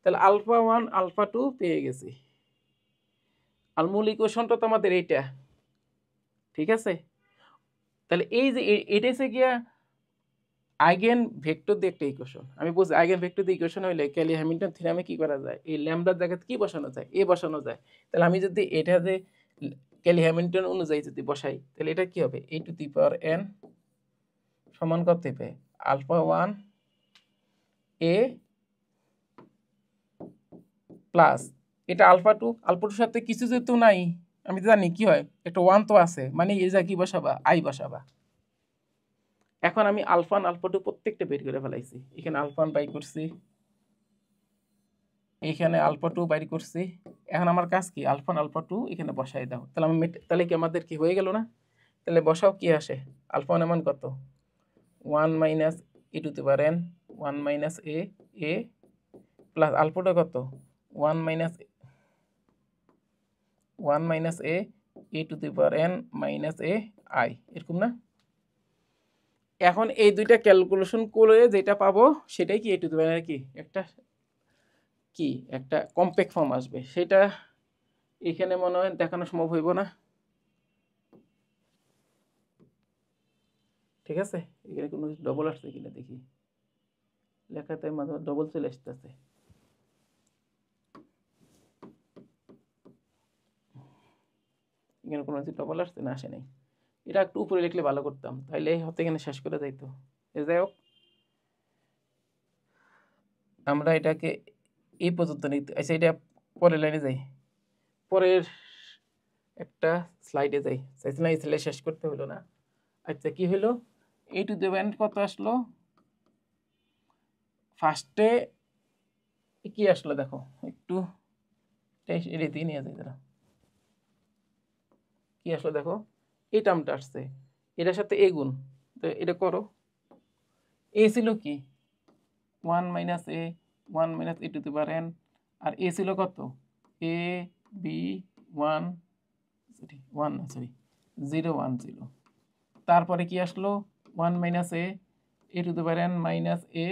তাহলে আলফা 1 আলফা 2 পেয়ে গেছি। আর মূল ইকুয়েশনটা তো আমাদের এইটা, ঠিক আছে? তাহলে এই যে এটা হচ্ছে গিয়া আইগেন ভেক্টর দিয়ে একটা ইকুয়েশন। আমি বলছি আইগেন ভেক্টর দিয়ে ইকুয়েশন হইলে ক্যালি হ্যামিল্টন থিওরামে কি করা যায়, এই ল্যামডার জায়গাতে কি বসানো যায়, এ বসানো যায়। তাহলে আমি যদি এটা যে ক্যালি হ্যামিল্টন অনুযায়ী যদি বসাই, তাহলে এটা কি হবে এ টু দি পাওয়ার n সমান কত হবে আলফা 1 এ প্লাস এটা আলফা 2, আলফা 2 সাথে কিছু যেহেতু নাই, আমি তো জানি কি হয় একটা 1 তো আছে, মানে এই যা কি বসাবা আই বসাবা। এখন আমি আলফা 1 আলফা 2 প্রত্যেকটা বের করে ফেলাইছি, এখানে আলফা 1 বাই করছি, এইখানে আলফা 2 বাইর করছি। এখন আমার কাজ কি আলফা 1 আলফা 2 এখানে বসাই দাও, তাহলে আমি তাহলে কি আমাদের কি হয়ে গেল না? তাহলে বসাও কি আসে আলফা 1 মান কত 1 minus A to the power n 1 minus A A plus alpha 2 কত 1 minus A A to the power n minus A I, এরকম না? এখন এই দুইটা ক্যালকুলেশন করে যেটা পাবো সেটাই কি এ টু দি পাওয়ার কি একটা কমপ্যাক্ট ফর্ম আসবে, সেটা এখানে মনে হয় দেখানো সম্ভব হইব না, ঠিক আছে? এখানে কোনো ডবল আসছে কিনা দেখি, লেখাতে মাঝে ডবল চলে আসতেছে। এখানে কোনো ডবল আসছে না, আসে নাই। এটা একটু উপরে লিখলে ভালো করতাম, তাইলে হয়তো এখানে শেষ করে যাইতো। যাই হোক, আমরা এটাকে এই পর্যন্ত নিতে, আচ্ছা এটা পরের লাইনে যাই, পরের একটা স্লাইডে যাই, চাইছিলাম এই স্লাইড শেষ করতে হলো না। আচ্ছা কি হলো এ টু দি পাওয়ার কত আসলো, ফার্স্টে কি আসলো দেখো একটু, এটা দিয়ে নিয়ে যাই, দাঁড়া কি আসলো দেখো, এই টার্মটা আসছে, এটার সাথে এ গুণ, তো এটা করো, এ ছিল কি 1 minus A 1 minus A to the power n, আর এ ছিল কত এ বি 1 সরি 1 না সরি 0 1 0, তারপরে কি আসলো 1 minus A to the power n minus A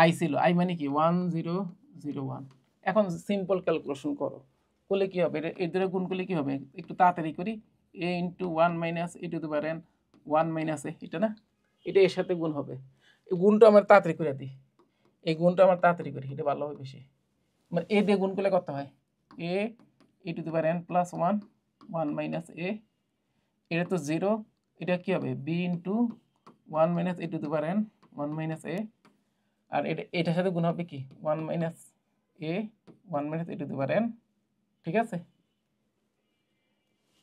I ছিল, আই মানে কি 1 0 0 1। এখন সিম্পল ক্যালকুলেশন করো, করলে কি হবে, এর দ্বারা গুণ করলে কি হবে, একটু তাড়াতাড়ি করি, A into 1 minus A to the power n 1 minus A, এটা না, এটা এর সাথে গুণ হবে। এই গুণটা আমার তাড়াতাড়ি করে দিই, এই গুণটা আমার তাড়াতাড়ি করি, এটা ভালো হবে বেশি। মানে এ দিয়ে গুণ করলে কত হয় A A to the power n plus 1 1 minus A, এটা তো 0, এটা কি হবে B into 1 minus A to the power n 1 minus A, আর এটার সাথে গুণ হবে কি 1 minus A 1 minus A to the power n, ঠিক আছে?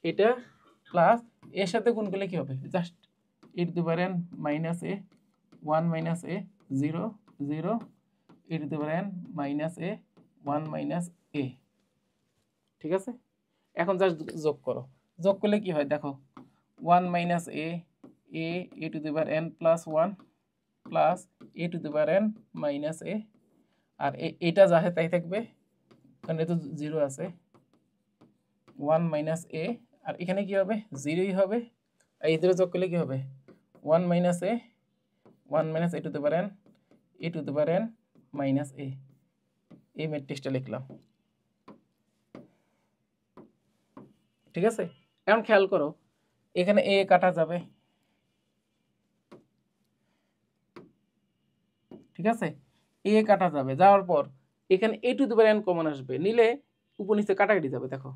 এটা প্লাস এর সাথে গুণ করলে কি হবে just A to the power n minus A 1 minus A 0 0 A to the power n minus A 1 minus A, ঠিক আছে? এখন জাস্ট যোগ করো, যোগ করলে কি হয় দেখো 1 minus A A A to the power n plus 1 plus A to the power n minus A, আর এটা যাহে তাই থাকবে কারণ এটা তো 0 আছে 1 মাইনাস এ, আর এখানে কি হবে 0ই হবে, আর এই দুটো যোগ করলে কি হবে 1 minus A 1 minus A to the power n A to the power n minus A, এই ম্যাট্রিক্সটা লিখলাম, ঠিক আছে? এখন খেয়াল করো এখানে এ কাটা যাবে, ঠিক আছে? এ কাটা যাবে, যাওয়ার পর এখানে A to the power n common আসবে, নিলে উপর নিচে কাটাকাটি যাবে। দেখো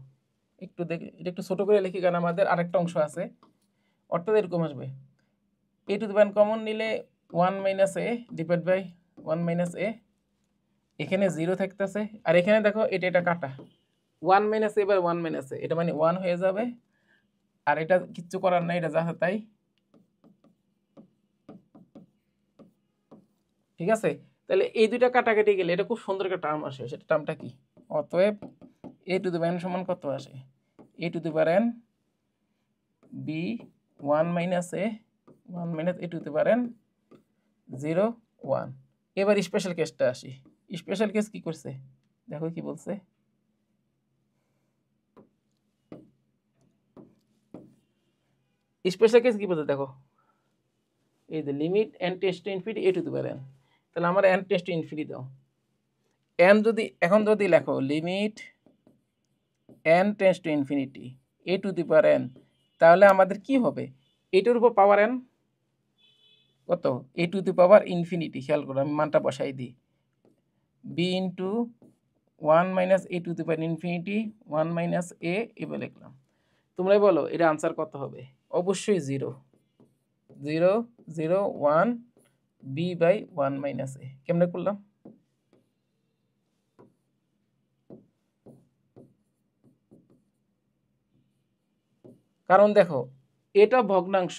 একটু দেখে এটা একটু ছোট করে লিখি কারণ আমাদের আরেকটা অংশ আছে, অর্থাৎ এরকম আসবে A to the power n common নিলে 1 minus A divide by 1 minus A, এখানে 0 থাকতেছে, আর এখানে দেখো এটা কাটা 1 মাইনাস এবার 1 মাইনাস এটা মানে 1 হয়ে যাবে, আর এটা কিচ্ছু করার নাই, এটা যা তাই। ঠিক আছে, তাহলে এই দুইটা কাটাকাটি গেলে এটা খুব সুন্দর একটা টার্ম আসে, সেটা টার্মটা কি? অতএব a two the power n সমান কত আসে? a two the power n b 1 minus a 1 minus a two the power n 0 1। এবার স্পেশাল কেসটা আসি। স্পেশাল কেস কি করছে দেখো, কি বলছে? স্পেশাল কেস কি বলছে দেখো, এই যে limit n tends to infinity a two the power n, তাহলে আমার n টেন্ডস টু ইনফিনিটি দাও। n যদি এখন যদি লেখো limit n tends to infinity a two the power n, তাহলে আমাদের কি হবে? এটার উপর পাওয়ার n কত? a two the power infinity, খেয়াল করো আমি মানটা বসাই দিই, b into 1 minus a two the power infinity 1 minus a এবার লিখলাম। তোমরাই বলো এটা আনসার কত হবে? অবশ্যই 0 0 0 1 b বাই 1 মাইনাস a। কেমনে করলাম? কারণ দেখো এটা ভগ্নাংশ,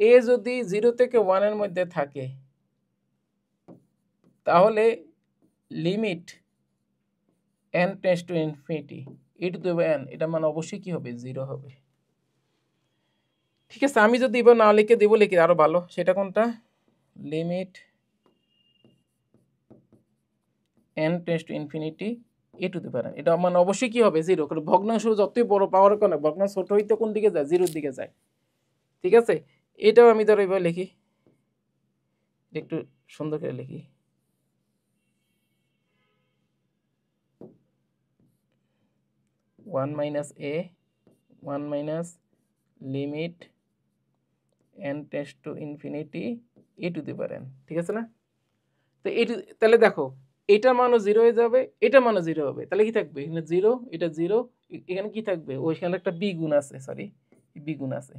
a যদি 0 থেকে 1 এর মধ্যে থাকে তাহলে limit n tends to infinity a two the power n, এটা মানে অবশ্যই কি হবে? 0 হবে। ঠিক আছে, আমি যদি এবার না লিখে দেবো, লিখে আরো ভালো, সেটা কোনটা? Limit n tends to infinity a two the power n, এটা মানে অবশ্যই কি হবে? 0। কারণ ভগ্নাংশ যতই বড় পাওয়ার কেন, ভগ্নাংশ ছোট হইতে কোন দিকে যায়? 0 দিকে যায়। ঠিক আছে, এটাও আমি ধরো এবার লিখি, একটু সুন্দর করে লিখি। 1 minus a 1 minus limit n tends to infinity a two the power n। ঠিক আছে না? তো তাহলে দেখো এটার মানও 0 হয়ে যাবে, এটার মানও 0 হবে, তাহলে কি থাকবে? এখানে 0, এটা 0, এখানে কি থাকবে? ওইখানে একটা b গুণ আছে, সরি b গুণ আছে,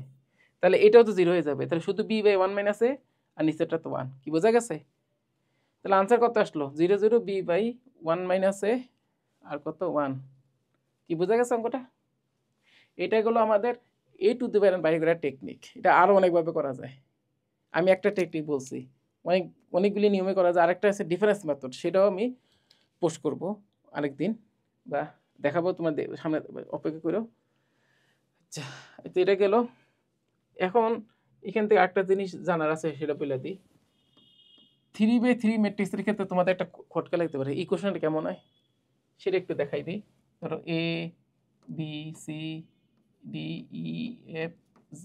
তাহলে এটাও তো 0 হয়ে যাবে, তাহলে শুধু b বাই 1 মাইনাস a, আর নিচেরটা তো 1। কি বোঝা গেছে? তাহলে আনসার কত আসলো? 0 0 b বাই 1 মাইনাস a আর কত? 1। কি বোঝা গেছে অঙ্কটা? এটা হলো আমাদের a two the power n বাইর করার টেকনিক। এটা আরো অনেকভাবে করা যায়, আমি একটা টেকনিক বলছি, অনেকগুলি নিয়মে করা যায়। আরেকটা আছে ডিফারেন্স মেথড, সেটাও আমি পোস্ট করব আরেকদিন বা দেখাবো, তোমাদের সামনে অপেক্ষা করো। আচ্ছা, তো এটা গেল। এখন এখান থেকে একটা জিনিস জানার আছে, সেটা বলে দিই। 3/3 ম্যাট্রিক্সের ক্ষেত্রে তোমাদের একটা খটকা লাগতে পারে, ইকুয়েশনটা কেমন হয় সেটা একটু দেখাই দিই। ধরো a b c d e f g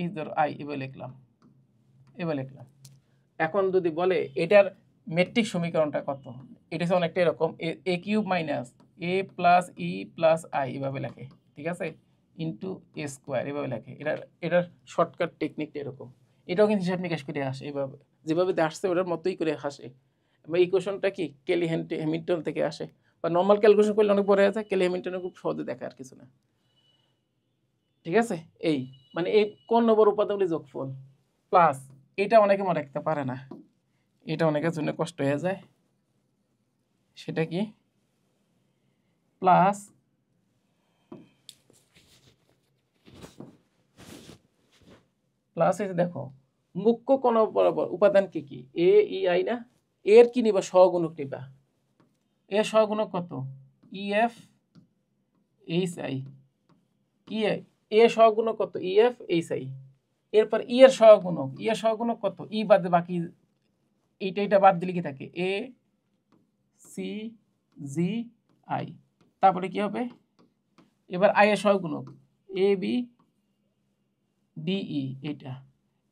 h, ধরো i এবার লিখলাম। এখন যদি বলে এটার মেট্রিক সমীকরণটা কত, এটা হচ্ছে অনেকটা এরকম, a cube minus a plus E plus I এভাবে লেখে, ঠিক আছে, ইন্টু এ স্কোয়ার এভাবে লেখে। এটার শর্টকাট টেকনিকটা এরকম। এটাও কিন্তু হিসাব নিকাশ করে আসে, এভাবে যেভাবে আসছে ওটার মতোই করে আসে। বা ইকুয়েশনটা কি কেলি হ্যামিল্টন থেকে আসে, বা নর্মাল ক্যালকুলেশন করলে অনেক বড় হয়ে যায়, কেলি হ্যামিল্টনে খুব সহজে দেখা আর কিছু না। ঠিক আছে, এই মানে এই কোন নম্বর উপাদানগুলি যোগফল প্লাস, এটা অনেকে মনে রাখতে পারে না, এটা অনেকের জন্য কষ্ট হয়ে যায়। সেটা কি? প্লাস এই দেখো মুখ্য কোণ বরাবর উপাদান কি কি? এ ই আই না, এর কি নিবা? সহগুণক নিবা। এর সহগুণক কত? E F H I. E এ সহগুণক কত? E F H I. এরপর ই এর সহগুণক কত? ই বাদে বাকি এইটা বাদ দিলে কি থাকে? A C G I. তারপরে কি হবে? এবার আই এর সহগুণক এ বি ডিই, এইটা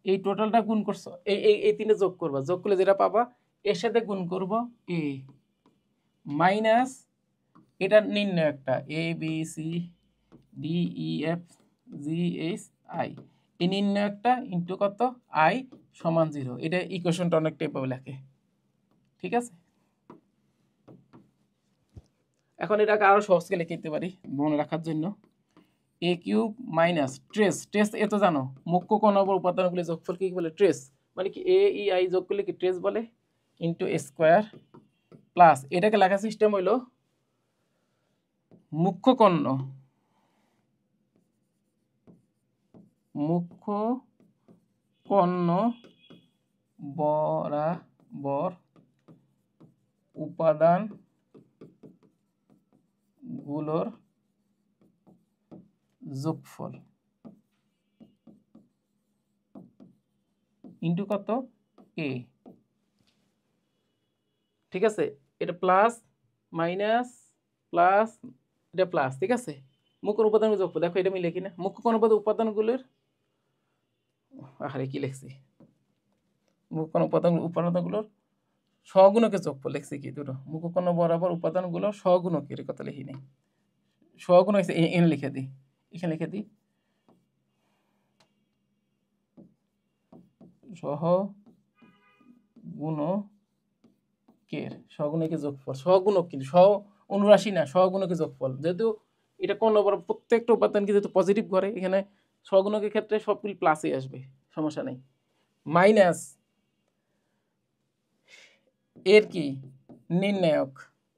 এই টোটালটা গুণ করছো, এই তিনটে যোগ করবা, যোগ করলে যেটা পাবা এর সাথে গুণ করব এ মাইনাস এটা নির্ণয় একটা A B C D E F G H I, এই নির্ণয় একটা ইন্টু কত? আই সমান 0। এটা ইকুয়েশনটা অনেকটা এভাবে লেখে। ঠিক আছে, এখন এটাকে আরো সহজ করে লিখতে পারি মনে রাখার জন্য। এ কিউব মাইনাস ট্রেস এ তো জানো মুখ্য কোণ বরাবর উপাদানগুলি যোগফল কি বলে? ট্রেস। মানে কি এ ই আই যোগ করলে কি ট্রেস বলে, ইন্টু স্কোয়ার প্লাস এটাকে লেখা সিস্টেম হইলো মুখ্য কর্ণ বরাবর উপাদানগুলোর যোগফল ইন্টু কত এ। ঠিক আছে, এটা প্লাস মাইনাস প্লাস এটা প্লাস। ঠিক আছে, মুখ্য উপাদানগুলো যোগফল, দেখো এটা মিলে কিনা, মুখ্য কোন উপাদানগুলোর আরে কি লিখছি, মুখ্য উপাদানগুলোর সহগুণকের যোগফল লিখছি কি দুটো, মুখ্য কোণ বরাবর উপাদানগুলো সহগুণকের কথা লিখি নেই, সহগুণ হয়েছে এখানে লিখে দিই, এখানে লিখে দিই সহগুণকের যোগফল, সহগুণক কিন্তু সহ অনুরাশি না, সহগুণকের যোগফল, যেহেতু এটা কোণ বরাবর প্রত্যেকটা উপাদানকে যেহেতু পজিটিভ করে, এখানে সহগুণকের ক্ষেত্রে সবগুলি প্লাসে আসবে, সমস্যা নেই। মাইনাস এর কি নির্ণায়ক,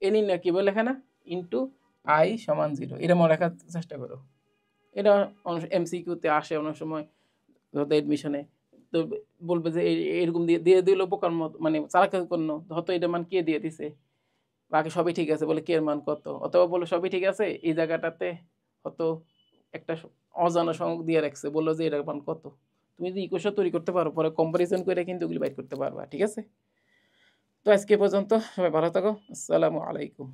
এ নির্ণায়ক কি বলে লেখা না, ইন্টু আই সমান 0, এটা মনে রাখার চেষ্টা করো। এটা এমসিকিউতে আসে অনেক সময় এডমিশনে, তো বলবে যে এরকম দিয়ে দিয়ে দিল বোকার মতো, মানে চালাকি করলো, হয়তো এটা মান কে দিয়ে দিছে, বাকি সবই ঠিক আছে বলে কে এর মান কত, অথবা বলে সবই ঠিক আছে এই জায়গাটাতে হয়তো একটা অজানা সংখ্যক দিয়ে রাখছে, বললো যে এটার মান কত, তুমি যদি ইকুয়েশন তৈরি করতে পারো পরে কম্পারিজন করে কিন্তু ওগুলি বাইর করতে পারবা। ঠিক আছে, তো আজকে পর্যন্ত, সবাই ভালো থাকো, আসসালামু আলাইকুম।